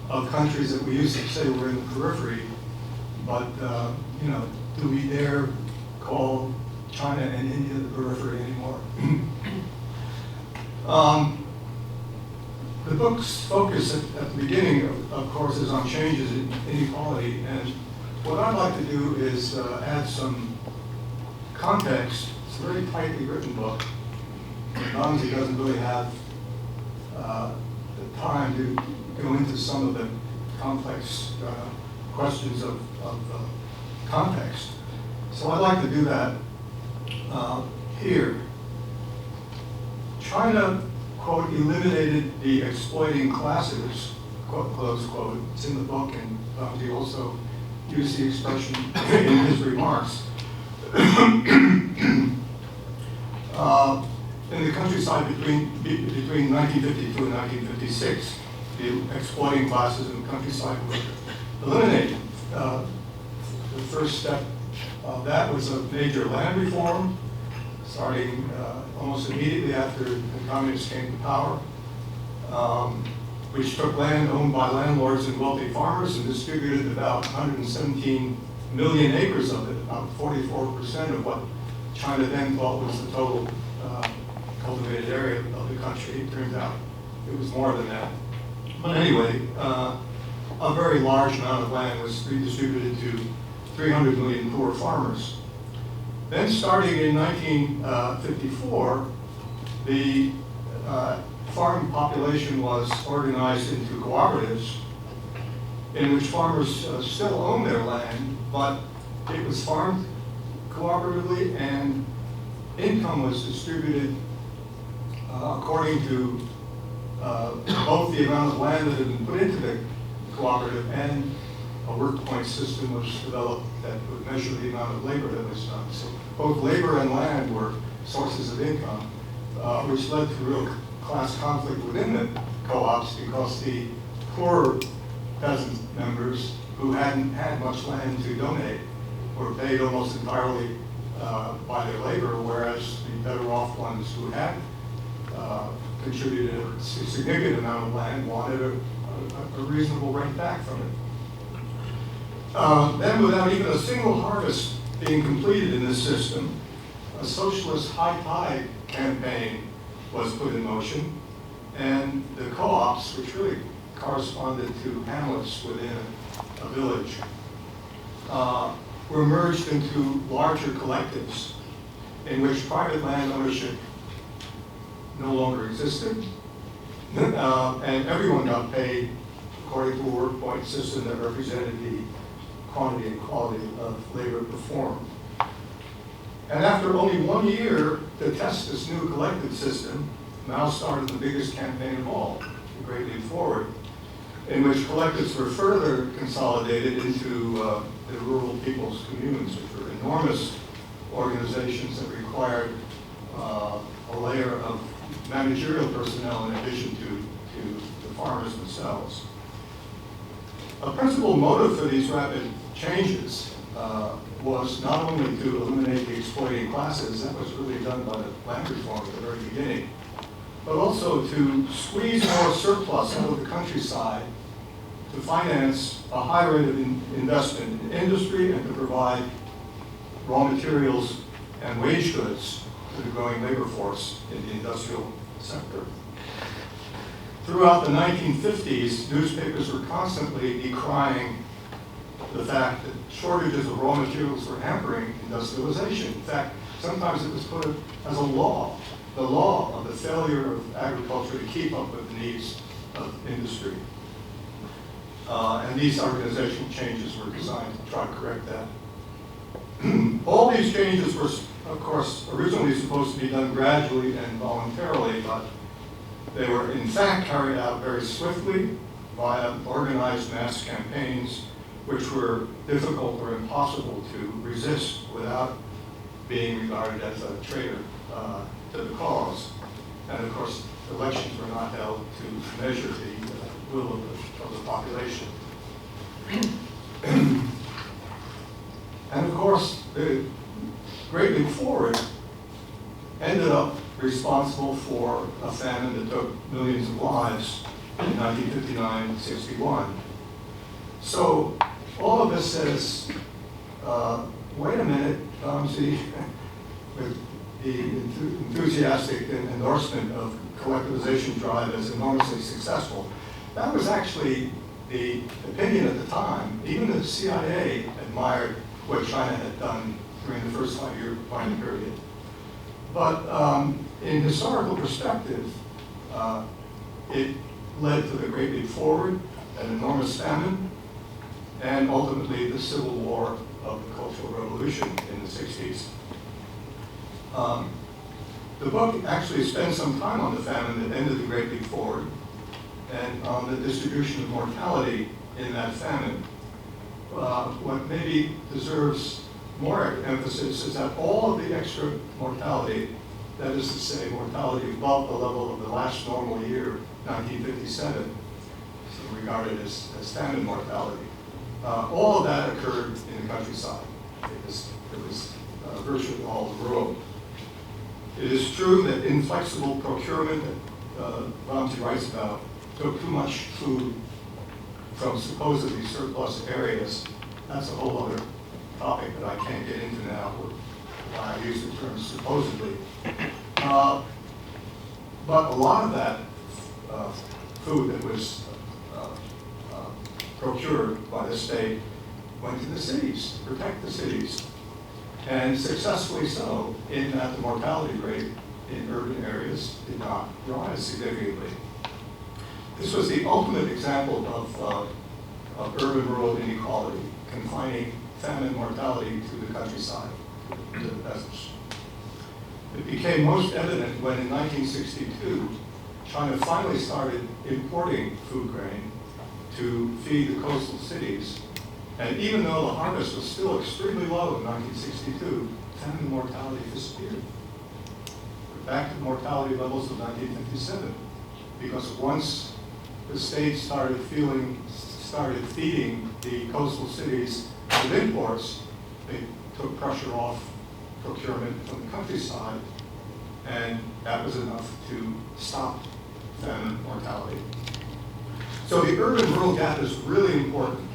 of countries that we used to say were in the periphery, but do we dare call China and India the periphery anymore? The book's focus at the beginning, of course, is on changes in inequality, and what I'd like to do is add some context. It's a very tightly written book. Vanzi doesn't really have the time to go into some of the complex questions of context. So I'd like to do that here. China, quote, eliminated the exploiting classes, quote, close quote. It's in the book, and he also used the expression in his remarks. In the countryside between 1952 and 1956, the exploiting classes in the countryside were eliminated. The first step of that was a major land reform, starting almost immediately after the communists came to power, which took land owned by landlords and wealthy farmers and distributed about 117 million acres of it, about 44% of what China then thought was the total cultivated area of the country. It turns out it was more than that. But anyway, a very large amount of land was redistributed to 300 million poor farmers. Then starting in 1954, the farm population was organized into cooperatives in which farmers still own their land, but it was farmed cooperatively and income was distributed according to both the amount of land that had been put into the cooperative and a work point system was developed that would measure the amount of labor that was done. So both labor and land were sources of income, which led to real class conflict within the co-ops because the poorer peasant members who hadn't had much land to donate were paid almost entirely by their labor, whereas the better off ones who had contributed a significant amount of land wanted a reasonable rent back from it. Then, without even a single harvest being completed in this system, a socialist high tide campaign was put in motion, and the co-ops, which really corresponded to hamlets within a village, were merged into larger collectives in which private land ownership no longer existed, and everyone got paid according to a work point system that represented the quantity and quality of labor performed. And after only 1 year to test this new collective system, Mao started the biggest campaign of all, the Great Leap Forward, in which collectives were further consolidated into the rural people's communes, which were enormous organizations that required a layer of managerial personnel in addition to the farmers themselves. A principal motive for these rapid changes was not only to eliminate the exploiting classes, that was really done by the land reform at the very beginning, but also to squeeze more surplus out of the countryside to finance a high rate of investment in industry and to provide raw materials and wage goods to the growing labor force in the industrial sector. Throughout the 1950s, newspapers were constantly decrying the fact that shortages of raw materials were hampering industrialization. In fact, sometimes it was put as a law, the law of the failure of agriculture to keep up with the needs of industry. And these organizational changes were designed to try to correct that. All these changes were, of course, originally supposed to be done gradually and voluntarily, but they were in fact carried out very swiftly via organized mass campaigns, which were difficult or impossible to resist without being regarded as a traitor to the cause. And of course, elections were not held to measure the will of the population. And of course, the Great Leap Forward ended up responsible for a famine that took millions of lives in 1959-61. So all of this says, wait a minute, Vamsi, with the enthusiastic endorsement of collectivization drive as enormously successful. That was actually the opinion at the time. Even the CIA admired what China had done during the first 5-year planning period. But in historical perspective, it led to the Great Leap Forward, an enormous famine, and ultimately the civil war of the Cultural Revolution in the 60s. The book actually spends some time on the famine that ended the Great Leap Forward and on the distribution of mortality in that famine. What maybe deserves more emphasis is that all of the extra mortality, that is to say mortality above the level of the last normal year, 1957, so regarded as famine mortality, all of that occurred in the countryside. It was virtually all rural. It is true that inflexible procurement that Vamsi writes about took too much food from supposedly surplus areas. That's a whole other topic that I can't get into now, why I use the term supposedly. But a lot of that food that was procured by the state went to the cities, to protect the cities. And successfully so, in that the mortality rate in urban areas did not rise significantly. This was the ultimate example of urban-rural inequality, confining famine mortality to the countryside, to the peasants. It became most evident when in 1962, China finally started importing food grain to feed the coastal cities. And even though the harvest was still extremely low in 1962, famine mortality disappeared. We're back to mortality levels of 1957, because once the state started feeding the coastal cities with imports, they took pressure off procurement from the countryside, and that was enough to stop famine mortality. So the urban-rural gap is really important.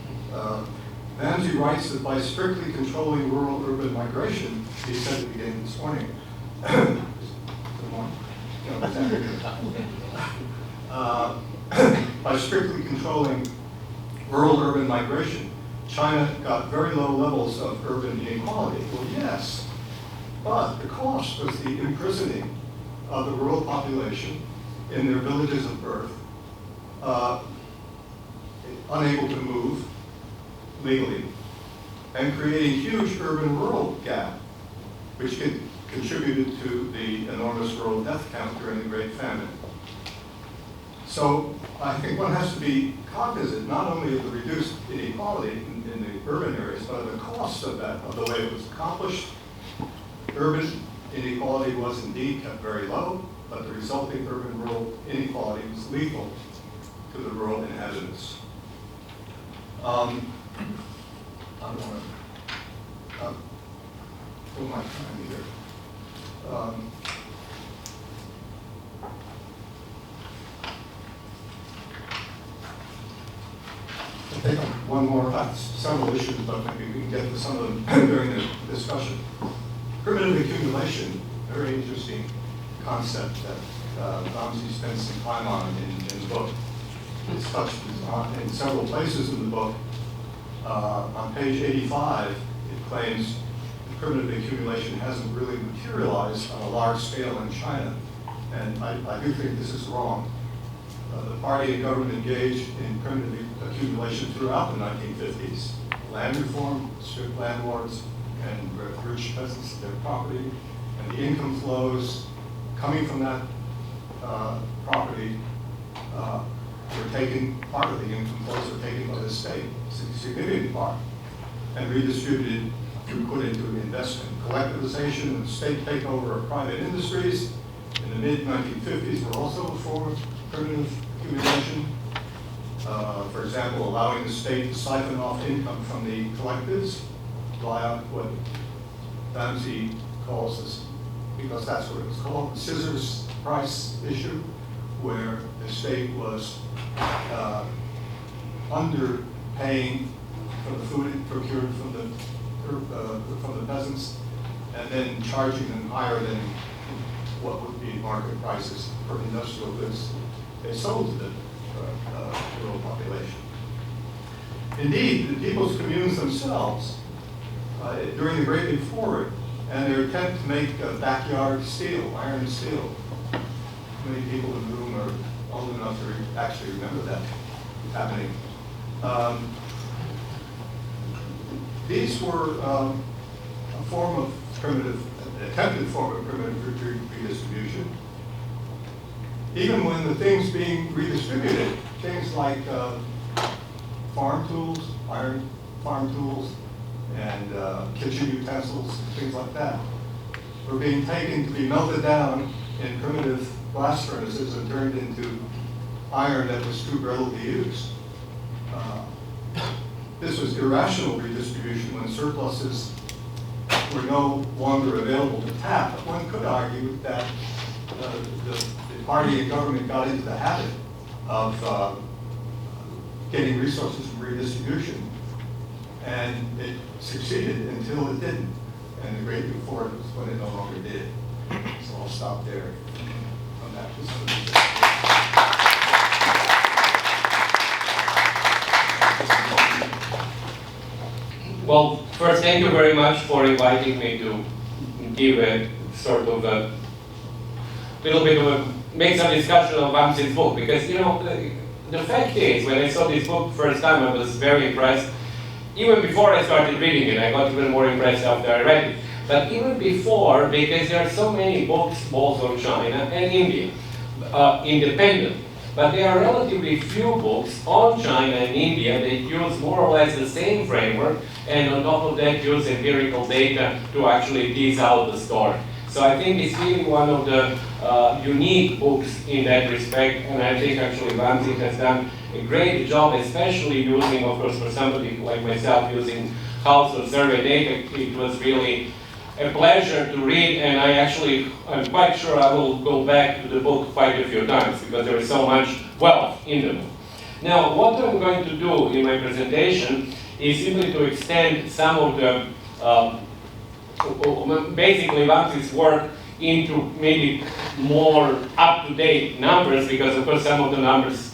Vamsi writes that by strictly controlling rural-urban migration, he said it again this morning. Good morning. By strictly controlling rural-urban migration, China got very low levels of urban inequality. Well, yes, but the cost was the imprisoning of the rural population in their villages of birth, unable to move legally, and creating huge urban-rural gap, which contributed to the enormous rural death count during the Great Famine. So I think one has to be cognizant not only of the reduced inequality in the urban areas, but of the cost of that, of the way it was accomplished. Urban inequality was indeed kept very low, but the resulting urban-rural inequality was lethal to the rural inhabitants. I don't want to fill my time here. I'll take one more, several issues, but maybe we can get to some of them during the discussion. Primitive accumulation, very interesting concept Ramsey spends some time on in the book. It's touched on in several places in the book. On page 85, it claims that primitive accumulation hasn't really materialized on a large scale in China. And I do think this is wrong. The party and government engaged in primitive accumulation throughout the 1950s. Land reform, stripped landlords, and rich peasants of their property, and the income flows coming from that property were taken, part of the income flows were taken by the state, a significant part, and redistributed to put into investment. Collectivization and state takeover of private industries in the mid-1950s were also a form of primitive accumulation. For example, allowing the state to siphon off income from the collectives via what Ramsey calls this, because that's what it was called, the scissors price issue, where the state was underpaying for the food it procured from the peasants, and then charging them higher than what would be market prices for industrial goods they sold to the rural population. Indeed, the people's communes themselves, during the Great Leap Forward, and their attempt to make backyard steel, iron steel. Many people in the room are old enough to actually remember that happening. These were a form of primitive, an attempted form of primitive redistribution. Even when the things being redistributed, things like farm tools, iron farm tools, and kitchen utensils, things like that, were being taken to be melted down in primitive blast furnaces and turned into iron that was too brittle to use. This was irrational redistribution when surpluses were no longer available to tap. But one could argue that the party and government got into the habit of getting resources from redistribution, and it succeeded until it didn't. And the Great Leap Forward was when it no longer did. So I'll stop there. Come back to some of these. Well, first, thank you very much for inviting me to give a sort of a little bit of a, make some discussion of Ramsey's book, because, you know, the fact is, when I saw this book first time, I was very impressed. Even before I started reading it, I got even more impressed after I read it. But even before, because there are so many books both on China and India, independent. But there are relatively few books on China and India that use more or less the same framework, and on top of that use empirical data to actually tease out the story. So I think it's really one of the unique books in that respect, and I think actually Ramsey has done a great job, especially using, of course, for somebody like myself, using household survey data. It was really a pleasure to read, and I'm quite sure I will go back to the book quite a few times because there is so much wealth in the book. Now, what I'm going to do in my presentation is simply to extend some of the, basically Ramsey's work into maybe more up-to-date numbers, because of course some of the numbers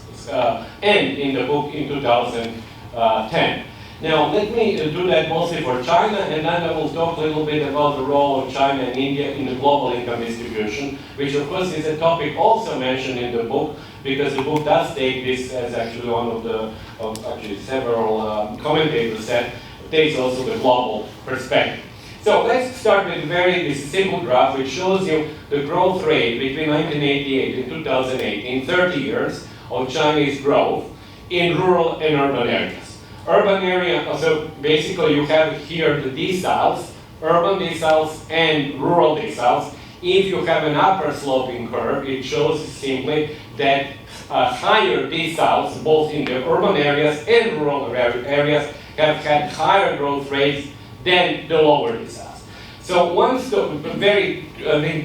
end in the book in 2010. Now, let me do that mostly for China, and then I will talk a little bit about the role of China and India in the global income distribution, which of course is a topic also mentioned in the book, because the book does take this as actually one of the, actually several commentators said, takes also the global perspective. So let's start with this simple graph, which shows you the growth rate between 1988 and 2008, in 30 years, of Chinese growth in rural and urban areas. Urban area, so basically you have here the deciles, urban deciles and rural deciles. If you have an upper sloping curve, it shows simply that higher deciles, both in the urban areas and rural areas, have had higher growth rates than the lower deciles. So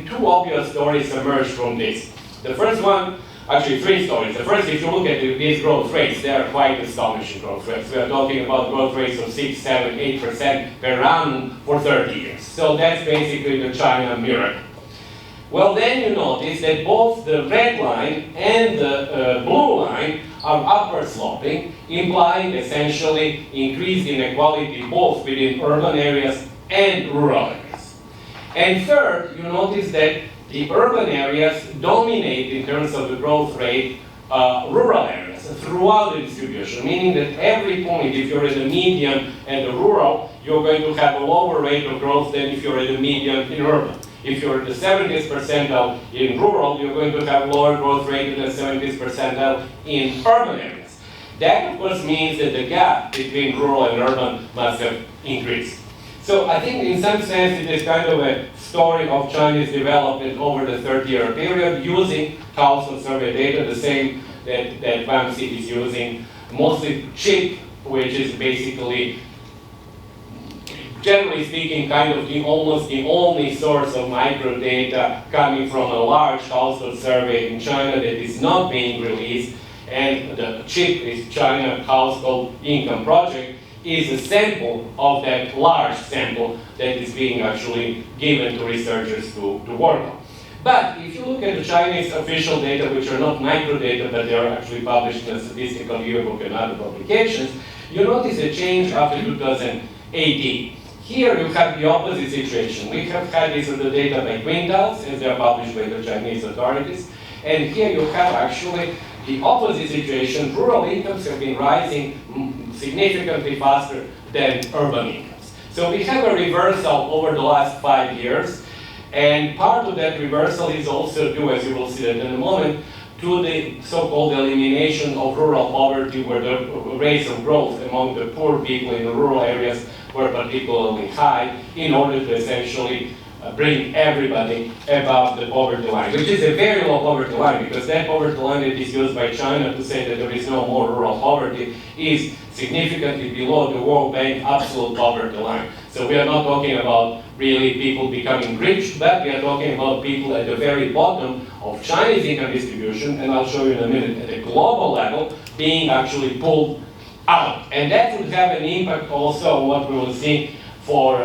two obvious stories emerge from this. The first one, actually three stories. The first, if you look at these growth rates, they are quite astonishing growth rates. We are talking about growth rates of 6, 7, 8% per annum for 30 years. So that's basically the China miracle. Well, then you notice that both the red line and the blue line are upward sloping, implying essentially increased inequality both within urban areas and rural areas. And third, you notice that the urban areas dominate in terms of the growth rate rural areas throughout the distribution, meaning that every point, if you're in the median and the rural, you're going to have a lower rate of growth than if you're in the median in urban. If you're at the 70th percentile in rural, you're going to have lower growth rate than the 70th percentile in urban areas. That, of course, means that the gap between rural and urban must have increased. So I think in some sense it is kind of a story of Chinese development over the 30-year period using household survey data, the same that VAMSI is using, mostly CHIP, which is basically, generally speaking, kind of almost the only source of microdata coming from a large household survey in China that is not being released. And the CHIP is China Household Income Project, is a sample of that large sample that is being actually given to researchers to work on. But if you look at the Chinese official data, which are not microdata, but they are actually published in a statistical yearbook and other publications, you notice a change after 2018. Here you have the opposite situation. We have had these are the data by quintiles, as they are published by the Chinese authorities. And here you have actually the opposite situation. Rural incomes have been rising significantly faster than urban incomes. So we have a reversal over the last 5 years. And part of that reversal is also due, as you will see that in a moment, to the so-called elimination of rural poverty, where the rates of growth among the poor people in the rural areas were particularly high, in order to essentially bring everybody above the poverty line, which is a very low poverty line, because that poverty line that is used by China to say that there is no more rural poverty is significantly below the World Bank absolute poverty line. So we are not talking about really people becoming rich, but we are talking about people at the very bottom of Chinese income distribution, and I'll show you in a minute, at a global level, being actually pulled out. And that would have an impact also on what we will see for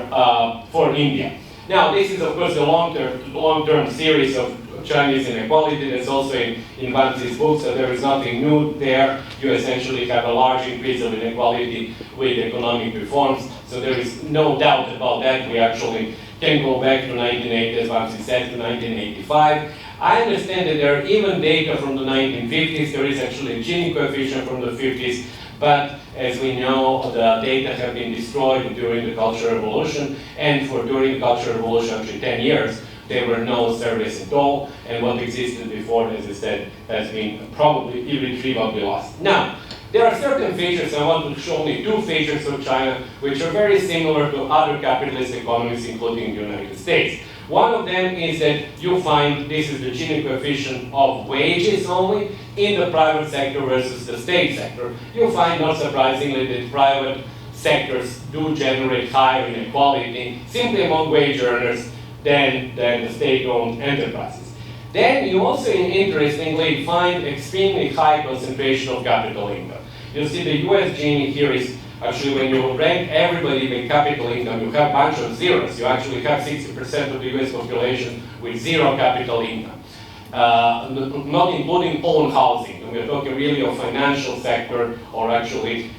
India. Now, this is, of course, the long-term series of Chinese inequality that's also in VAMSI's book, so there is nothing new there. You essentially have a large increase of inequality with economic reforms, so there is no doubt about that. We actually can go back to 1980, as VAMSI said, to 1985. I understand that there are even data from the 1950s. There is actually a Gini coefficient from the 50s. But as we know, the data have been destroyed during the Cultural Revolution, and during the Cultural Revolution, actually 10 years, there were no surveys at all, and what existed before, as I said, has been probably irretrievably lost. Now, there are certain features, I want to show only 2 features of China, which are very similar to other capitalist economies, including the United States. One of them is that you find, this is the Gini coefficient of wages only, in the private sector versus the state sector. You find, not surprisingly, that private sectors do generate higher inequality, simply among wage earners, than the state-owned enterprises. Then you also, interestingly, find extremely high concentration of capital income. You see the US Gini here is actually, when you rank everybody with capital income, you have a bunch of zeros. You actually have 60% of the US population with zero capital income, not including own housing. And we're talking really of financial sector or actually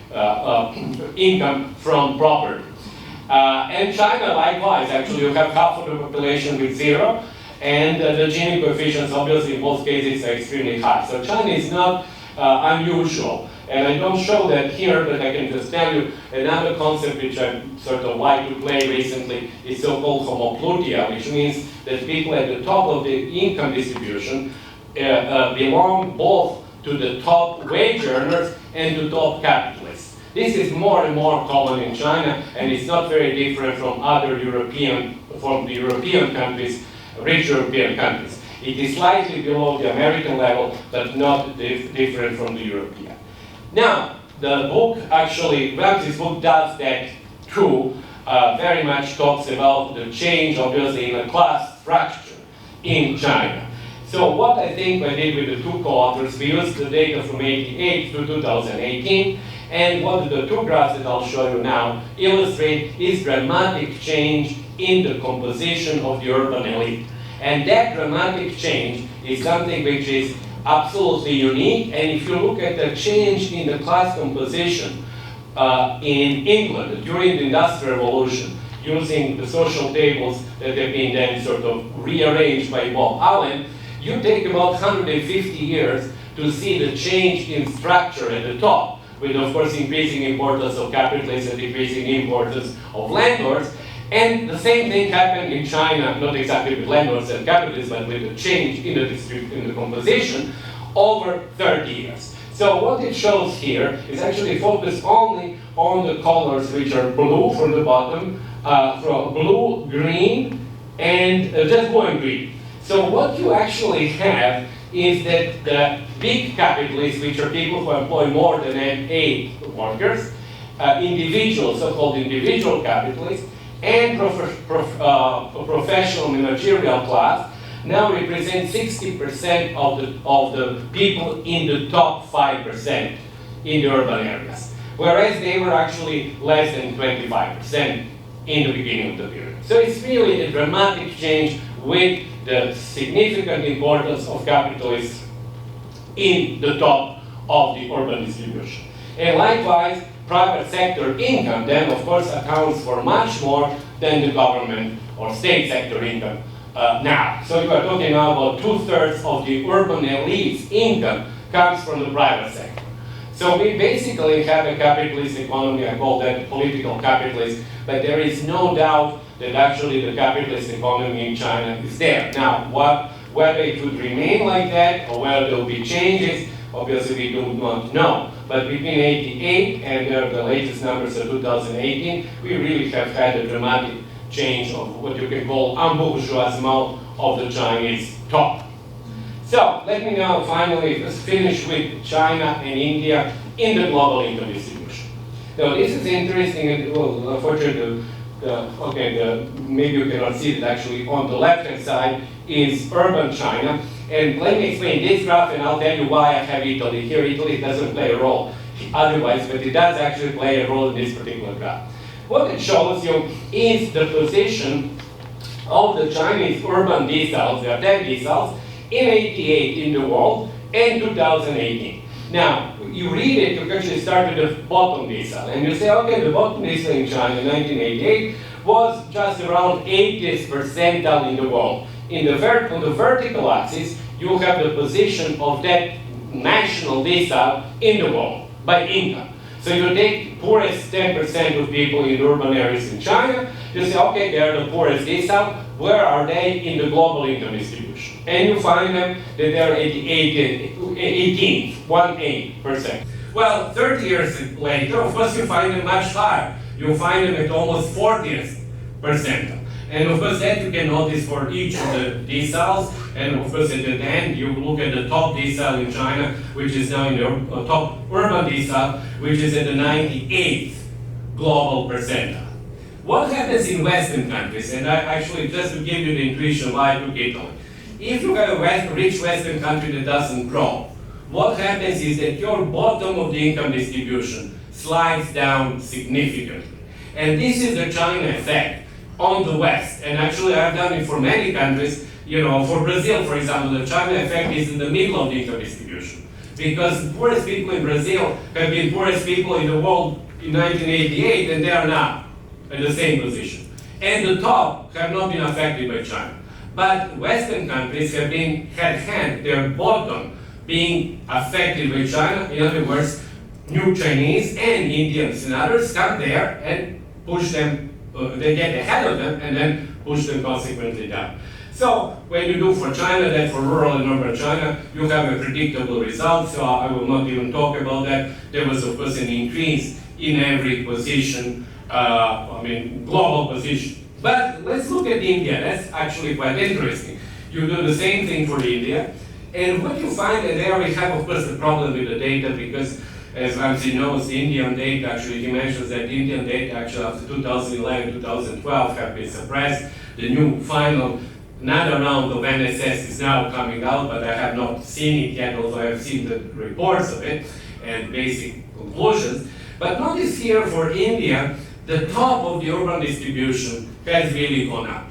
income from property. And China, likewise, actually, you have half of the population with zero, and the Gini coefficients, obviously, in both cases, are extremely high. So China is not unusual. And I don't show that here, but I can just tell you another concept which I sort of like to play recently is so-called homoplutia, which means that people at the top of the income distribution belong both to the top wage earners and to top capitalists. This is more and more common in China, and it's not very different from other from the European countries, rich European countries. It is slightly below the American level, but not different from the European. Now, the book actually, VAMSI's book does that too, very much talks about the change, obviously, in the class structure in China. So what I think I did with the 2 co-authors, we used the data from 1988 to 2018, and what the 2 graphs that I'll show you now illustrate is dramatic change in the composition of the urban elite. And that dramatic change is something which is absolutely unique. And if you look at the change in the class composition in England during the Industrial Revolution, using the social tables that have been then sort of rearranged by Bob Allen, you take about 150 years to see the change in structure at the top, with of course increasing importance of capitalists and decreasing importance of landlords. And the same thing happened in China, not exactly with landlords and capitalists, but with the change in the composition over 30 years. So what it shows here is actually focused only on the colors which are blue from the bottom, from blue, green, and just blue and green. So what you actually have is that the big capitalists, which are people who employ more than 8 workers, individuals, so-called individual capitalists, and professional managerial class now represent 60% of the people in the top 5% in the urban areas, whereas they were actually less than 25% in the beginning of the period. So it's really a dramatic change with the significant importance of capitalists in the top of the urban distribution. And likewise, private sector income then of course accounts for much more than the government or state sector income now. So you are talking now about 2/3 of the urban elite's income comes from the private sector. So we basically have a capitalist economy, I call that political capitalist, but there is no doubt that actually the capitalist economy in China is there. Now, whether it would remain like that or whether there will be changes, obviously we do not know. But between 88 and the latest numbers of 2018, we really have had a dramatic change of what you can call embourgeoisement of the Chinese top. So let me now finally finish with China and India in the global income distribution. Now this is interesting, and well, unfortunately, maybe you cannot see it actually on the left-hand side is urban China. And let me explain this graph, and I'll tell you why I have Italy here. Italy doesn't play a role otherwise, but it does actually play a role in this particular graph. What it shows you is the position of the Chinese urban deciles, there are 10 deciles, in 88 in the world, and 2018. Now, you read it, you actually start with the bottom decile, and you say, okay, the bottom decile in China in 1988 was just around 80th percentile in the world. On the vertical axis, you have the position of that national decile in the world by income. So you take poorest 10% of people in urban areas in China, you say, okay, they are the poorest decile, where are they in the global income distribution? And you find them that they are at the 18%. Well, 30 years later, of course, you find them much higher. You find them at almost 40th percentile. And of course, that you can notice for each of the deciles. And of course, at the end, you look at the top decile in China, which is now in the top urban decile, which is at the 98th global percentile. What happens in Western countries? And I actually, just to give you the intuition why I took Italy. If you have a rich Western country that doesn't grow, what happens is that your bottom of the income distribution slides down significantly. And this is the China effect on the West. And actually, I've done it for many countries. You know, for Brazil, for example, the China effect is in the middle of the income distribution. Because the poorest people in Brazil have been poorest people in the world in 1988, and they are now in the same position. And the top have not been affected by China. But Western countries have had their bottom being affected by China. In other words, new Chinese and Indians and others come there and push them, they get ahead of them and then push them consequently down. So when you do for China, that for rural and urban China, you have a predictable result. So I will not even talk about that. There was, of course, an increase in every position, global position. But let's look at India. That's actually quite interesting. You do the same thing for India. And what you find, and there we have, of course, the problem with the data, because as Ramsey knows, the Indian data, actually, he mentions that Indian data, actually, after 2011, 2012, have been suppressed. The new final, another round of NSS is now coming out, but I have not seen it yet, although I have seen the reports of it and basic conclusions. But notice here for India, the top of the urban distribution has really gone up.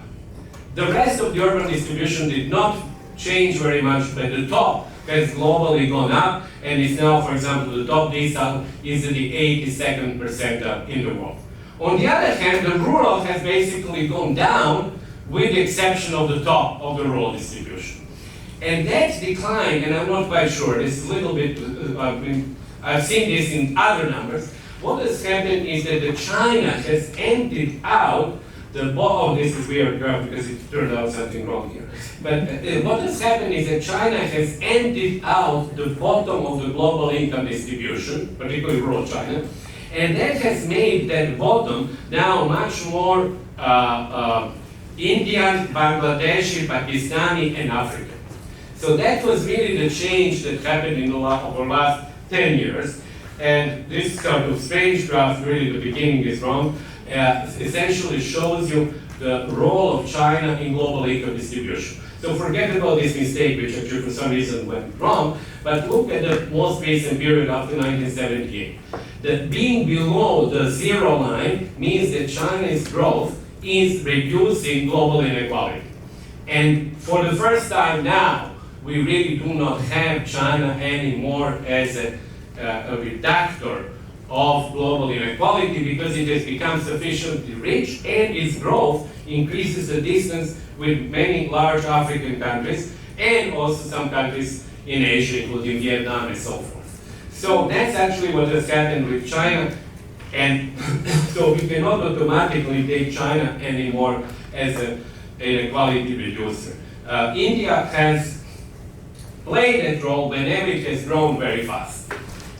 The rest of the urban distribution did not change very much, but the top has globally gone up and is now, for example, the top decile is in the 82nd percentile in the world. On the other hand, the rural has basically gone down with the exception of the top of the rural distribution. And that decline, and I'm not quite sure, this is a little bit, I've seen this in other numbers. What has happened is that the China has emptied out the bottom. Oh, this is weird because it turned out something wrong here. But what has happened is that China has emptied out the bottom of the global income distribution, particularly rural China, and that has made that bottom now much more Indian, Bangladeshi, Pakistani, and African. So that was really the change that happened in the last 10 years. And this sort of strange graph, really the beginning is wrong, essentially shows you the role of China in global income distribution. So forget about this mistake, which actually for some reason went wrong, but look at the most recent period after 1978. That being below the zero line means that China's growth is reducing global inequality. And for the first time now, we really do not have China anymore as a reductor of global inequality because it has become sufficiently rich and its growth increases the distance with many large African countries and also some countries in Asia, including Vietnam and so forth. So that's actually what has happened with China, and so we cannot automatically take China anymore as an inequality reducer. India has played that role whenever it has grown very fast.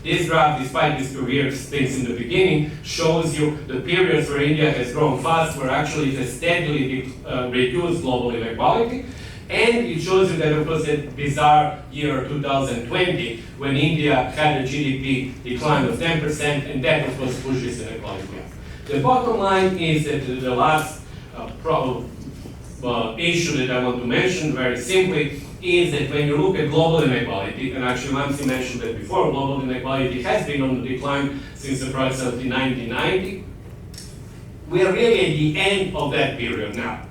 This graph, despite these weird things in the beginning, shows you the periods where India has grown fast, where actually it has steadily reduced global inequality. And it shows you that, of course, that bizarre year 2020, when India had a GDP decline of 10%, and that, of course, pushes inequality up. The bottom line is that the last issue that I want to mention very simply is that when you look at global inequality, and actually Mamsi mentioned that before, global inequality has been on the decline since approximately 1990. We are really at the end of that period now.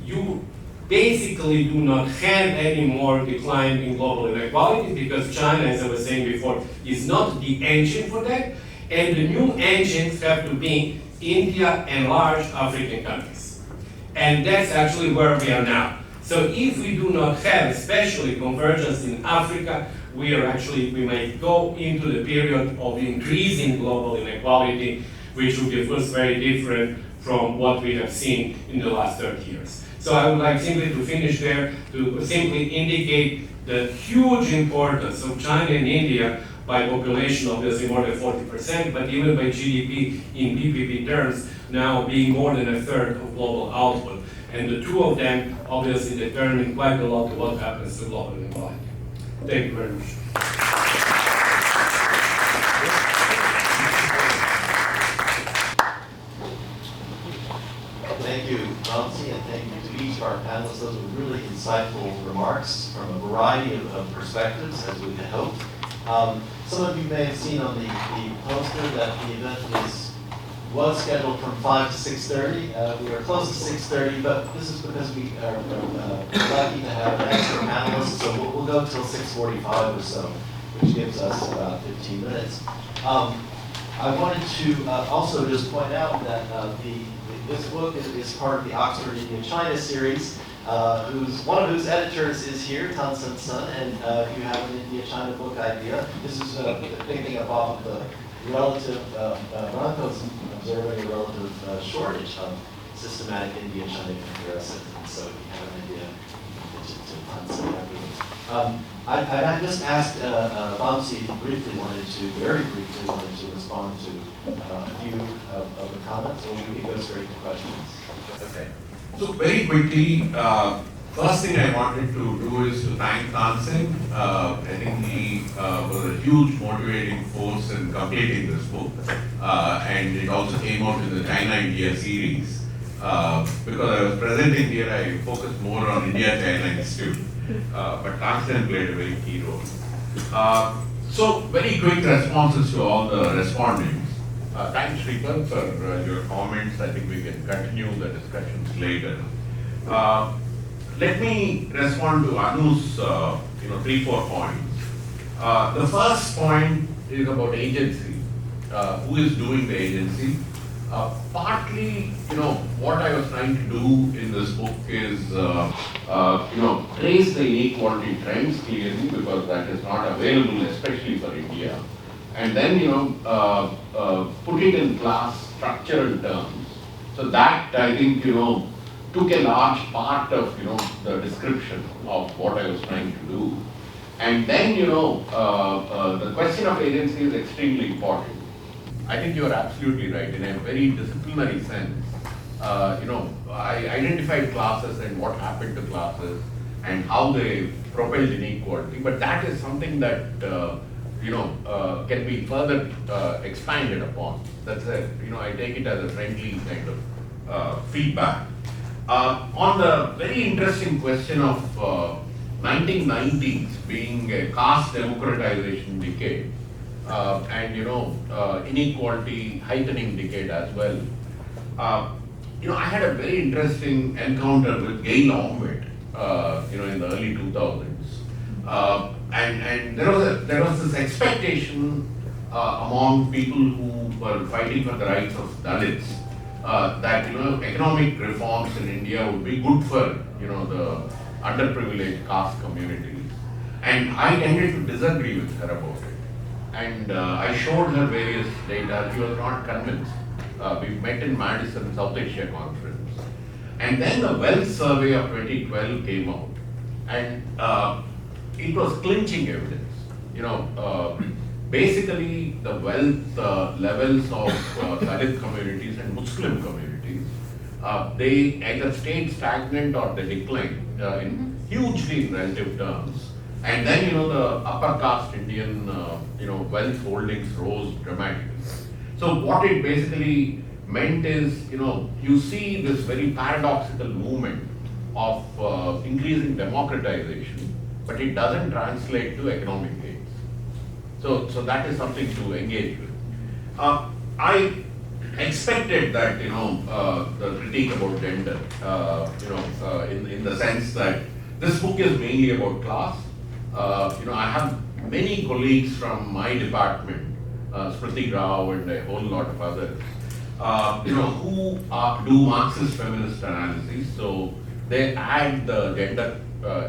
You basically do not have any more decline in global inequality because China, as I was saying before, is not the engine for that, and the new engines have to be India and large African countries. And that's actually where we are now. So if we do not have, especially convergence in Africa, we might go into the period of increasing global inequality, which would be, of course, very different from what we have seen in the last 30 years. So I would like simply to finish there to simply indicate the huge importance of China and India by population, obviously more than 40%, but even by GDP in PPP terms, now being more than a third of global output. And the two of them obviously determine quite a lot of what happens to global inequality. Thank you very much. Thank you, Mamsi, and thank you to each of our panelists. Those were really insightful remarks from a variety of perspectives, as we had hoped. Some of you may have seen on the poster that the event was scheduled from 5 to 6:30. We are close to 6:30, but this is because we are lucky to have an extra panelist, so we'll go till 6:45 or so, which gives us about 15 minutes. I wanted to also just point out that this book is part of the Oxford India China series, one of whose editors is here, Tan Sen Sun, and you have an India China book idea. This is picking up off of the relative, Branko's observing a relative shortage of systematic India China comparisons, and so if you have an idea, to find some afterwards. I just asked Mamsi very briefly wanted to respond to a few of the comments, or we can go straight to questions. Okay. So very quickly, first thing I wanted to do is to thank Tansen. I think he was a huge motivating force in completing this book, and it also came out in the China-India series. Because I was presenting here, I focused more on India-China Institute, but Tansen played a very key role. So very quick responses to all the respondents. Thanks, Shrikant, for your comments. I think we can continue the discussions later. let me respond to Anu's 3-4 points. The first point is about agency. Who is doing the agency? Partly, what I was trying to do in this book is, trace the inequality trends clearly, because that is not available, especially for India. And then, put it in class structural terms. So that, I think, took a large part of, the description of what I was trying to do. And then, the question of agency is extremely important. I think you are absolutely right. In a very disciplinary sense, I identified classes and what happened to classes and how they propelled inequality. But that is something that can be further expanded upon. That's I take it as a friendly kind of feedback. On the very interesting question of 1990s being a caste democratization decade, and inequality heightening decade as well. I had a very interesting encounter with Gail Ormwet, in the early 2000s, and there was this expectation among people who were fighting for the rights of Dalits that economic reforms in India would be good for the underprivileged caste communities, and I tended to disagree with her about it. And I showed her various data. She was not convinced. We met in Madison South Asia Conference. And then the Wealth Survey of 2012 came out. And it was clinching evidence. Basically the wealth levels of Dalit communities and Muslim communities, they either stayed stagnant or they declined in hugely in relative terms. And then, the upper caste Indian, wealth holdings rose dramatically. So what it basically meant is, you see this very paradoxical movement of increasing democratization, but it doesn't translate to economic gains. So that is something to engage with. I expected that, the critique about gender, in the sense that this book is mainly about class. I have many colleagues from my department, Smriti Rao and a whole lot of others, who do Marxist feminist analysis. So they add the gender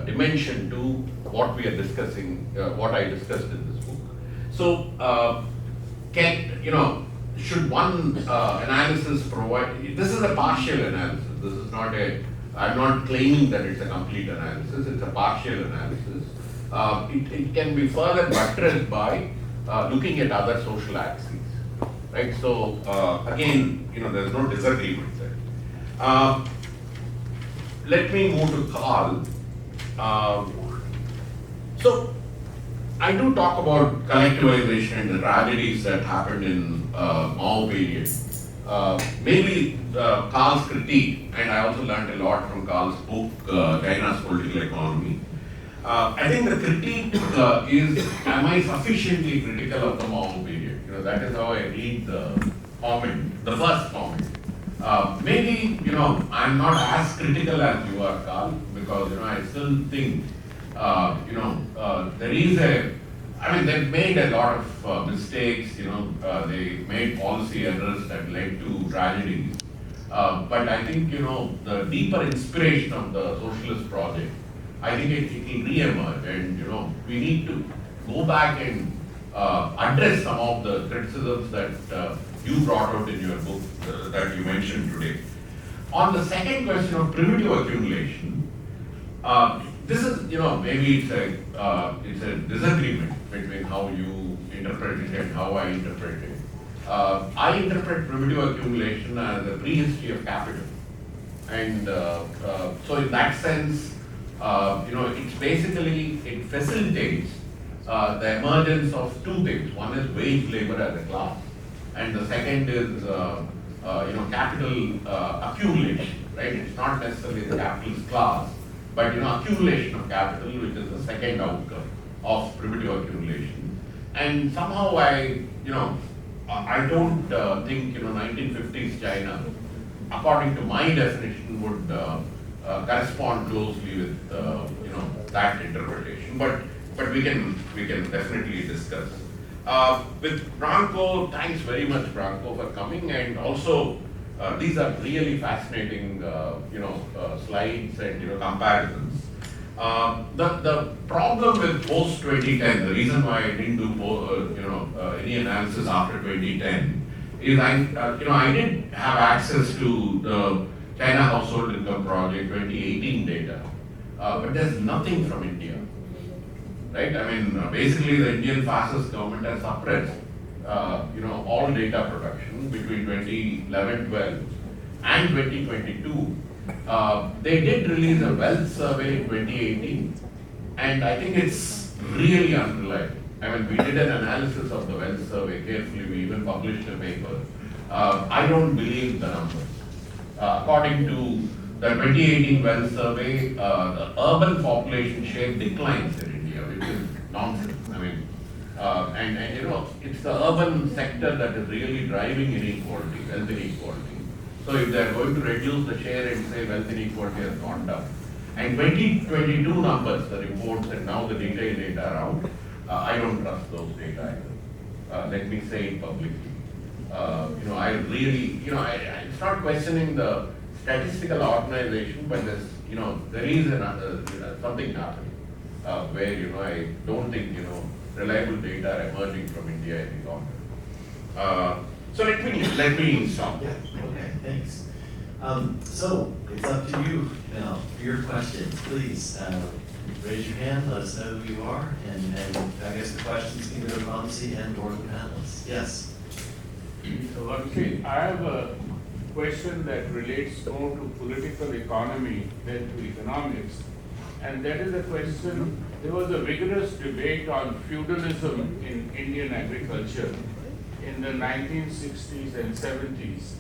dimension to what we are discussing, what I discussed in this book. So should one analysis provide? This is a partial analysis. This is not I'm not claiming that it's a complete analysis. It's a partial analysis. It can be further buttressed by looking at other social axes, right? So again, there's no disagreement there. Let me move to Carl. So I do talk about collectivization and the tragedies that happened in Mao period. Maybe Carl's critique, and I also learned a lot from Carl's book, China's Political Economy. I think the critique is, am I sufficiently critical of the Mao period? That is how I read the comment, the first comment. Maybe, I'm not as critical as you are, Carl, because, I still think, there is they've made a lot of mistakes, they made policy errors that led to tragedies. But I think, the deeper inspiration of the socialist project, I think it will re-emerge, and we need to go back and address some of the criticisms that you brought out in your book that you mentioned today. On the second question of primitive accumulation, this is, maybe it's a disagreement between how you interpret it and how I interpret it. I interpret primitive accumulation as a prehistory of capital, and so in that sense, it's basically, it facilitates the emergence of two things. One is wage labor as a class, and the second is capital accumulation, right? It's not necessarily the capitalist class, but accumulation of capital, which is the second outcome of primitive accumulation. And somehow I don't think 1950s China, according to my definition, would correspond closely with that interpretation. But we can definitely discuss. With Branko, thanks very much, Branko, for coming, and also these are really fascinating slides and comparisons. The problem with post 2010, the reason why I didn't do any analysis after 2010 is I did have access to the China Household Income Project 2018 data, but there's nothing from India, right? I mean, basically the Indian fascist government has suppressed all data production between 2011-12 and 2022. They did release a wealth survey in 2018, and I think it's really unreliable. I mean, we did an analysis of the wealth survey carefully, we even published a paper. I don't believe the numbers. According to the 2018 wealth survey, the urban population share declines in India, which is nonsense. I mean, it's the urban sector that is really driving inequality, wealth inequality. So if they are going to reduce the share and say wealth inequality has gone down. And 2022 numbers, the reports and now the detailed data are out, I don't trust those data either. Let me say it publicly. I really, it's not questioning the statistical organization, but there is something happening where, I don't think, reliable data are emerging from India any longer. So let me stop. Yeah, okay, thanks. So it's up to you now for your questions. Please raise your hand, let us know who you are, and I guess the questions can go to Vamsi and or the panelists. Yes. So Vamsi, I have a question that relates more to political economy than to economics. And that is a question, there was a vigorous debate on feudalism in Indian agriculture in the 1960s and 70s.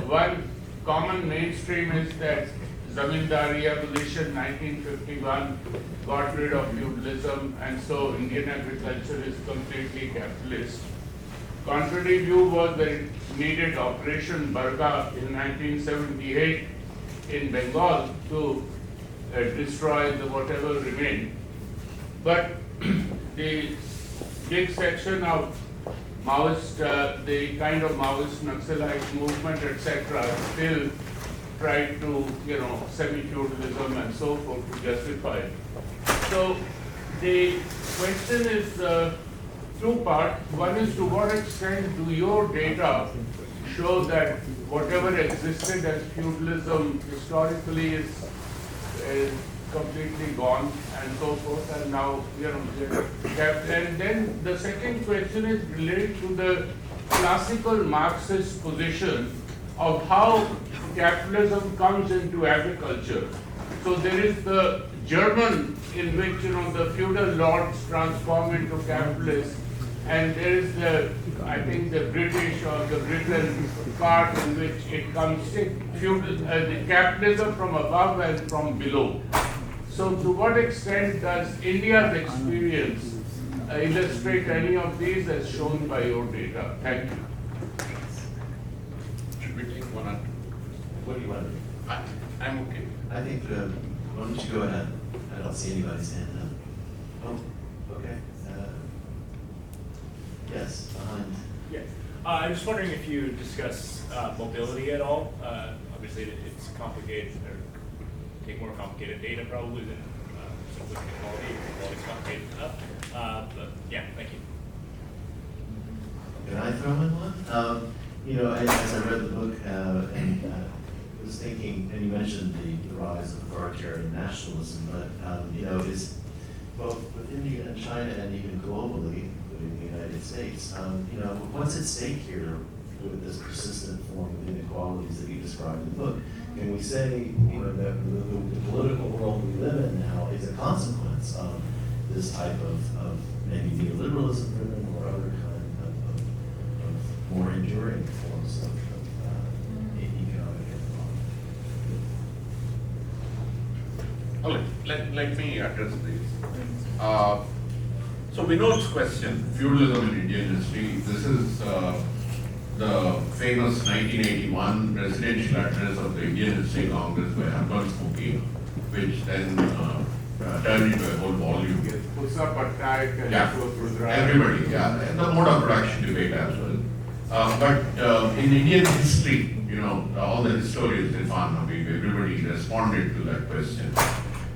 One common mainstream is that Zamindari abolition 1951 got rid of feudalism, and so Indian agriculture is completely capitalist. Contrary view was that it needed Operation Barga in 1978 in Bengal to destroy the whatever remained. But the big section of Maoist, the kind of Maoist Naxalite movement, etc., still tried to, semi-feudalism and so forth to justify it. So the question is two parts. One is, to what extent do your data show that whatever existed as feudalism historically is completely gone and so forth, and now, and then the second question is related to the classical Marxist position of how capitalism comes into agriculture. So there is the German, in which, the feudal lords transform into capitalists, and there is the, I think, the British or the Britain part in which it comes feudal, the capitalism from above and from below. So to what extent does India's experience illustrate any of these as shown by your data? Thank you. Should we take one or two? What do you want to do? I'm okay. I think, why don't you go ahead? I don't see anybody's hand up. Oh, okay. Yes, behind. Yeah. I'm just wondering if you discuss mobility at all. Obviously, it's complicated, or take more complicated data probably than simply inequality. Inequality is complicated enough. But yeah, thank you. Can I throw in one? As I read the book and was thinking, and you mentioned the rise of authoritarian nationalism, but is both with India and China and even globally, including the United States, what's at stake here with this persistent form of inequalities that you described in the book? Can we say, that the political world we live in now is a consequence of this type of maybe neoliberalism driven or other kind of more enduring forms of economic inequality? Let me address this. So Vinod's question, feudalism in Indian history, this is the famous 1981 presidential address of the Indian History Congress by Harman Spooky. then turned into a whole volume. Yes, Pusa Patnaik and Yeah, Ashok Rudra. everybody, yeah, and the mode of production debate as well. But in Indian history, all the historians, Irfan Habib, everybody responded to that question.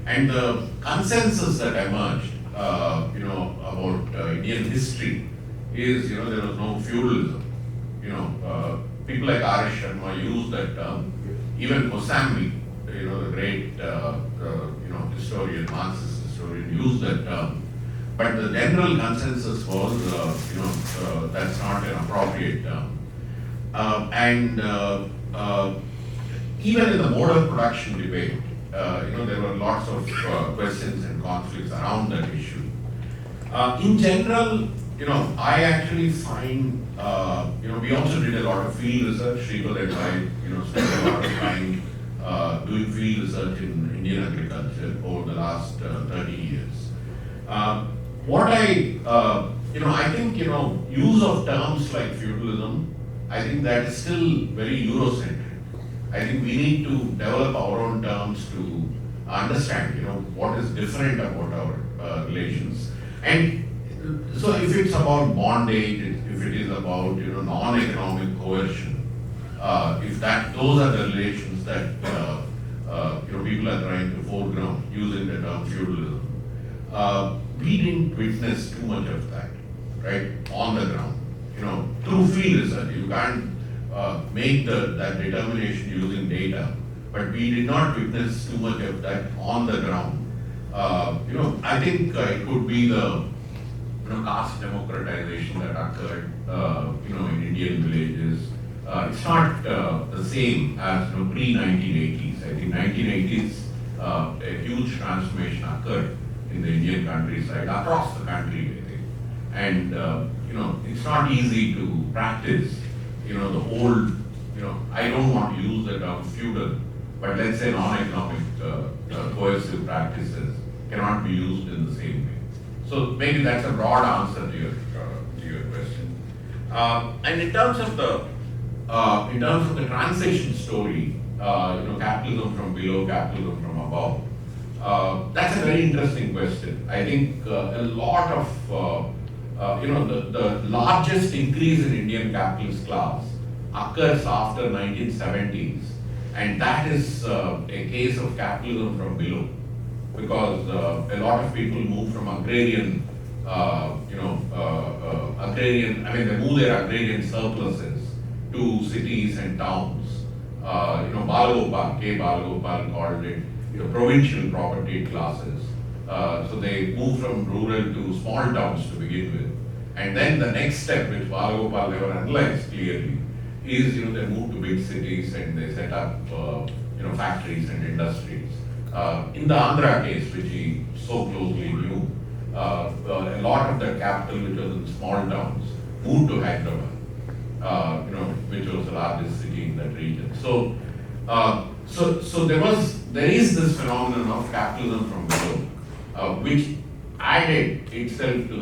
And the consensus that emerged, about Indian history is, there was no feudalism. People like Arish Sharma used that term. Even Kosambi, the great, historian, Marxist historian, used that term. But the general consensus was, that's not an appropriate term. And even in the mode of production debate, there were lots of questions and conflicts around that issue. In general, I actually find, we also did a lot of field research. Sripal and I, spent a lot of time doing field research in Indian agriculture over the last 30 years. What I think, use of terms like feudalism, I think that is still very Eurocentric. I think we need to develop our own terms to understand, what is different about our relations. And so if it's about bondage, if it is about, non-economic coercion, if those are the relations that, people are trying to foreground using the term feudalism, we didn't witness too much of that, right, on the ground. Through field research, you can't make that determination using data, but we did not witness too much of that on the ground. I think it could be the caste democratization that occurred, in Indian villages. It's not the same as pre-1980s. I think 1980s, a huge transformation occurred in the Indian countryside, across the country, I think. And, it's not easy to practice, the old, I don't want to use the term feudal, but let's say non-economic coercive practices cannot be used in the same way. So maybe that's a broad answer to your question. And in terms of the transition story, capitalism from below, capitalism from above, that's a very interesting question. I think a lot of the largest increase in Indian capitalist class occurs after 1970s, and that is a case of capitalism from below, because a lot of people move from agrarian, they move their agrarian surpluses to cities and towns. Balagopal, K. Balagopal called it provincial property classes. So they move from rural to small towns to begin with. And then the next step, which Balagopal never analyzed clearly, is they move to big cities and they set up factories and industries. In the Andhra case, which he so closely knew, a lot of the capital which was in small towns moved to Hyderabad, which was the largest city in that region. So there is this phenomenon of capitalism from below, which added itself to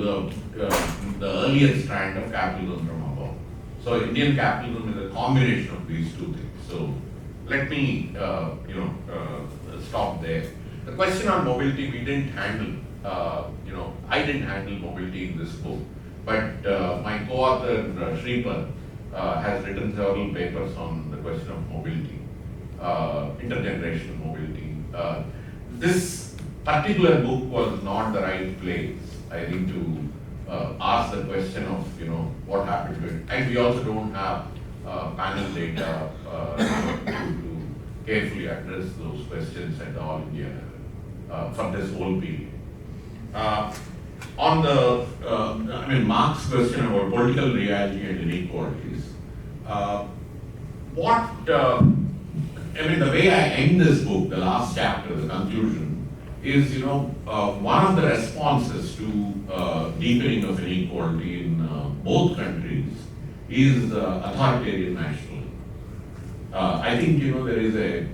the earlier strand of capitalism from above. So Indian capitalism is a combination of these two things. So let me stop there. The question on mobility we didn't handle. I didn't handle mobility in this book, but my co-author Sripal has written several papers on the question of mobility, intergenerational mobility. This particular book was not the right place, I think, to ask the question of what happened to it. And we also don't have panel data to carefully address those questions at all India level for this whole period. On the, Mark's question about political reality and inequalities, the way I end this book, the last chapter, the conclusion, is, one of the responses to deepening of inequality in both countries is authoritarian nationalism. I think, there is a,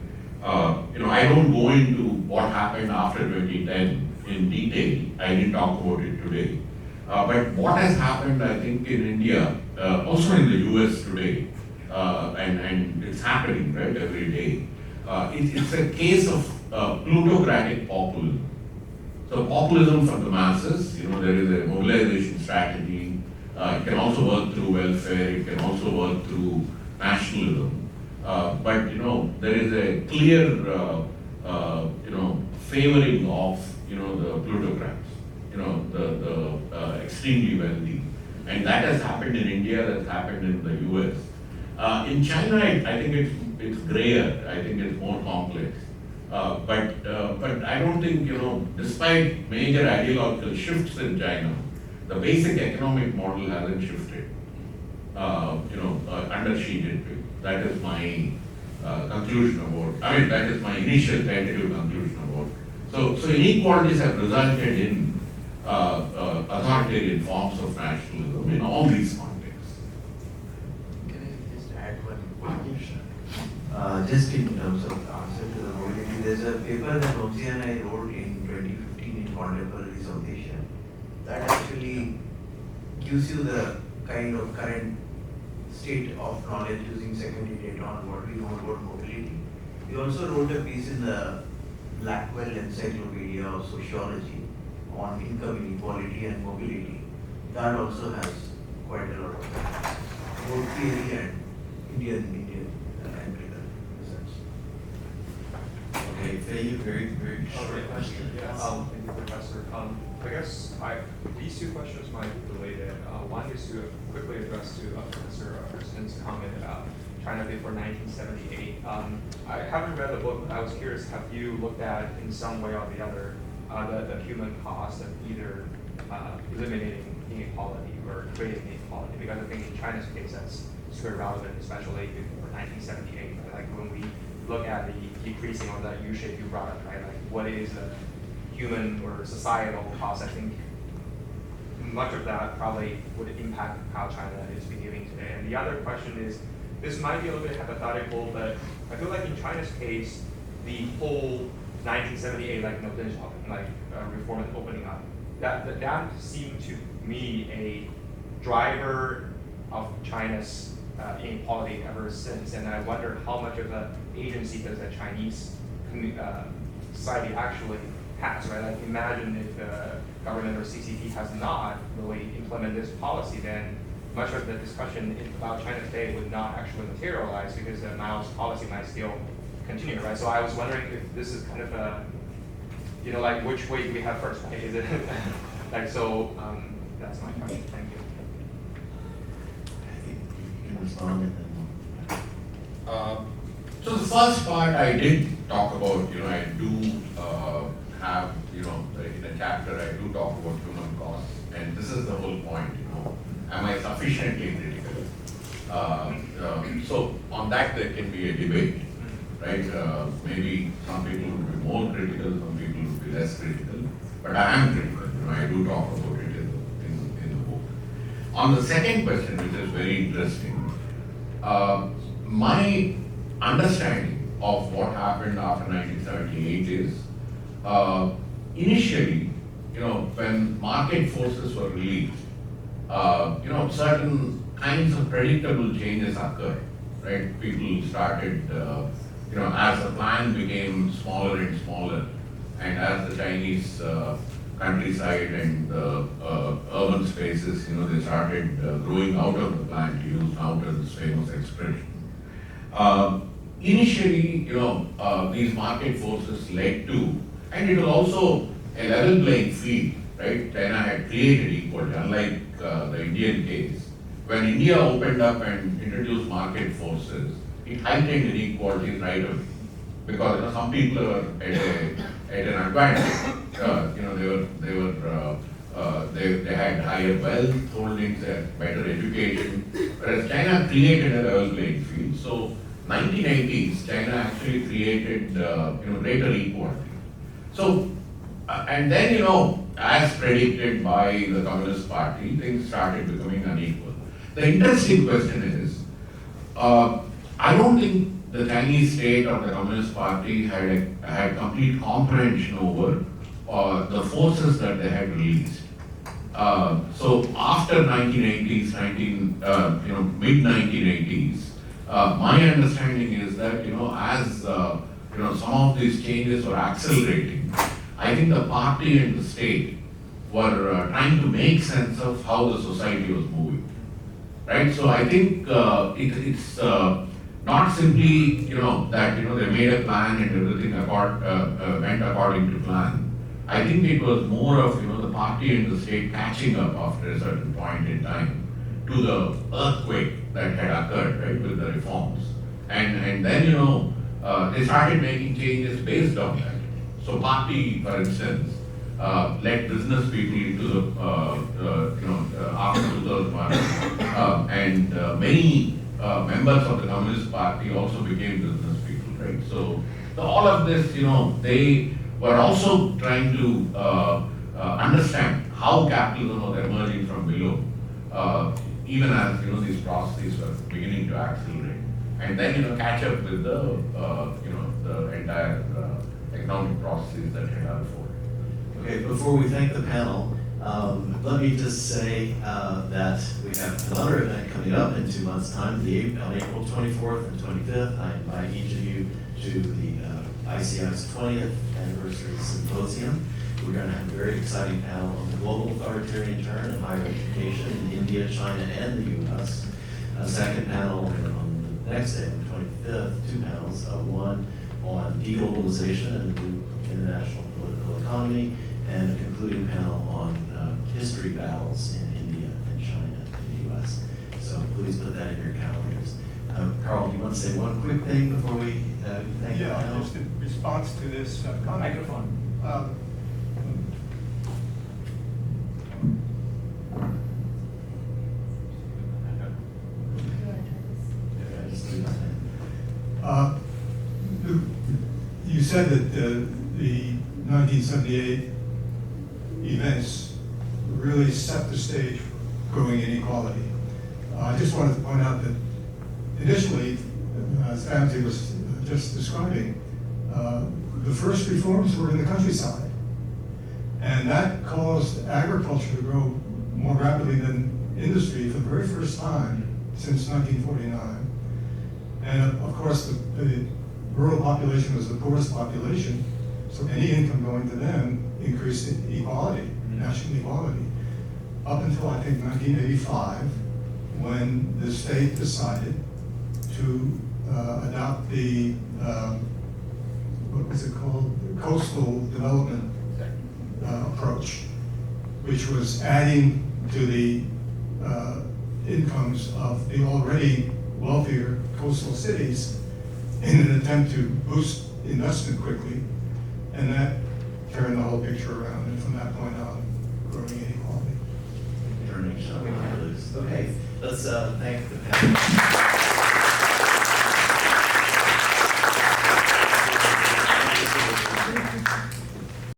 I don't go into what happened after 2010 in detail. I didn't talk about it today. But what has happened, I think, in India, also in the US today, and it's happening, right, every day, It's a case of plutocratic populism. So populism from the masses, there is a mobilization strategy. It can also work through welfare. It can also work through nationalism. But there is a clear, favoring of the plutocrats, the extremely wealthy, and that has happened in India. That's happened in the U.S. In China, I think it's grayer. I think it's more complex. But I don't think, despite major ideological shifts in China, the basic economic model hasn't shifted, under Xi Jinping. That is my conclusion about, that is my initial tentative conclusion about. So inequalities have resulted in authoritarian forms of nationalism in all these contexts. Can I just add one question? Just in terms of answer to the mobility, there's a paper that Vamsi and I wrote in 2015 in Contemporary South Asia that actually gives you the kind of current state of knowledge using secondary data on what we know about mobility. We also wrote a piece in the Blackwell Encyclopedia of Sociology on income inequality and mobility. That also has quite a lot of both theory and Indian empirical research. Okay, Faye, very short Okay, question. yes. Thank you, Professor. I guess these two questions might be related. One is to quickly address to Professor Hurston's comment about China before 1978. I haven't read the book, but I was curious, have you looked at in some way or the other the human cost of either eliminating inequality or creating inequality? Because I think in China's case that's super relevant, especially before 1978. Right? Like when we look at the decreasing of that U-shape you brought up, right? Like what is the human or societal cost? I think much of that probably would impact how China is behaving today. And the other question is, this might be a little bit hypothetical, but I feel like in China's case, the whole 1978 reform and opening up, that seemed to me a driver of China's inequality ever since. And I wonder how much of an agency does the Chinese society actually has, right? Like imagine if the government or CCP has not really implemented this policy, then much of the discussion about China today would not actually materialize because the Mao's policy might still continue, right? So I was wondering if this is kind of a, like which way do we have first, right? Is it that's my question. Thank you. I think you can respond and then. So the first part I did talk about, I do have, in a chapter I do talk about human costs, and this is the whole point, am I sufficiently critical? So on that there can be a debate, right? Maybe some people would be more critical, some people would be less critical, but I am critical, I do talk about it in the book. On the second question, which is very interesting, my understanding of what happened after 1978 is, initially, when market forces were released, certain kinds of predictable changes occurred, right? People started, as the plan became smaller and smaller, and as the Chinese countryside and urban spaces, they started growing out of the plan, to use now this famous expression. Initially, these market forces led to, and it was also a level playing field, right? China had created equality, unlike the Indian case. When India opened up and introduced market forces, it heightened inequality right away. Because some people were at an advantage. They had higher wealth holdings, better education, whereas China created a level playing field. So 1980s, China actually created greater equality. So, and then as predicted by the Communist Party, things started becoming unequal. The interesting question is, I don't think the Chinese state or the Communist Party had complete comprehension over the forces that they had released. So after 1980s, mid 1980s, my understanding is that as some of these changes were accelerating, I think the party and the state were trying to make sense of how the society was moving, right? So I think it's not simply, that, they made a plan and everything went according to plan. I think it was more of, the party and the state catching up after a certain point in time to the earthquake that had occurred, right, with the reforms. And then, they started making changes based on that. So party, for instance, let business people into the, after 2001, and many members of the Communist Party also became business people, right? So all of this, they were also trying to understand how capitalism was emerging from below, even as, these processes were beginning to accelerate. And then, catch up with the, the entire economic processes that had unfolded. Okay, before we thank the panel, let me just say that we have another event coming up in 2 months' time, on April 24th and 25th. I invite each of you to the ICI's 20th anniversary symposium. We're going to have a very exciting panel on the global authoritarian turn in higher education in India, China, and the U.S. A second panel on the next day, on the 25th, 2 panels, one on deglobalization and the new international political economy, and a concluding panel on history battles in India and China and the U.S. So please put that in your calendars. Carl, do you want to say one quick thing before we thank the panel? Just in response to this comment. Microphone. Yeah, just do that. You said that the 1978 events really set the stage for growing inequality. I just wanted to point out that initially, as Anthony was just describing, the first reforms were in the countryside. And that caused agriculture to grow more rapidly than industry for the very first time since 1949. And of course, the rural population was the poorest population, so any income going to them increased equality, national equality. Up until I think 1985, when the state decided to adopt the, what was it called? The coastal development approach, which was adding to the incomes of the already wealthier coastal cities in an attempt to boost investment quickly, and that turned the whole picture around, and from that point on, growing inequality. Okay, let's thank the panel.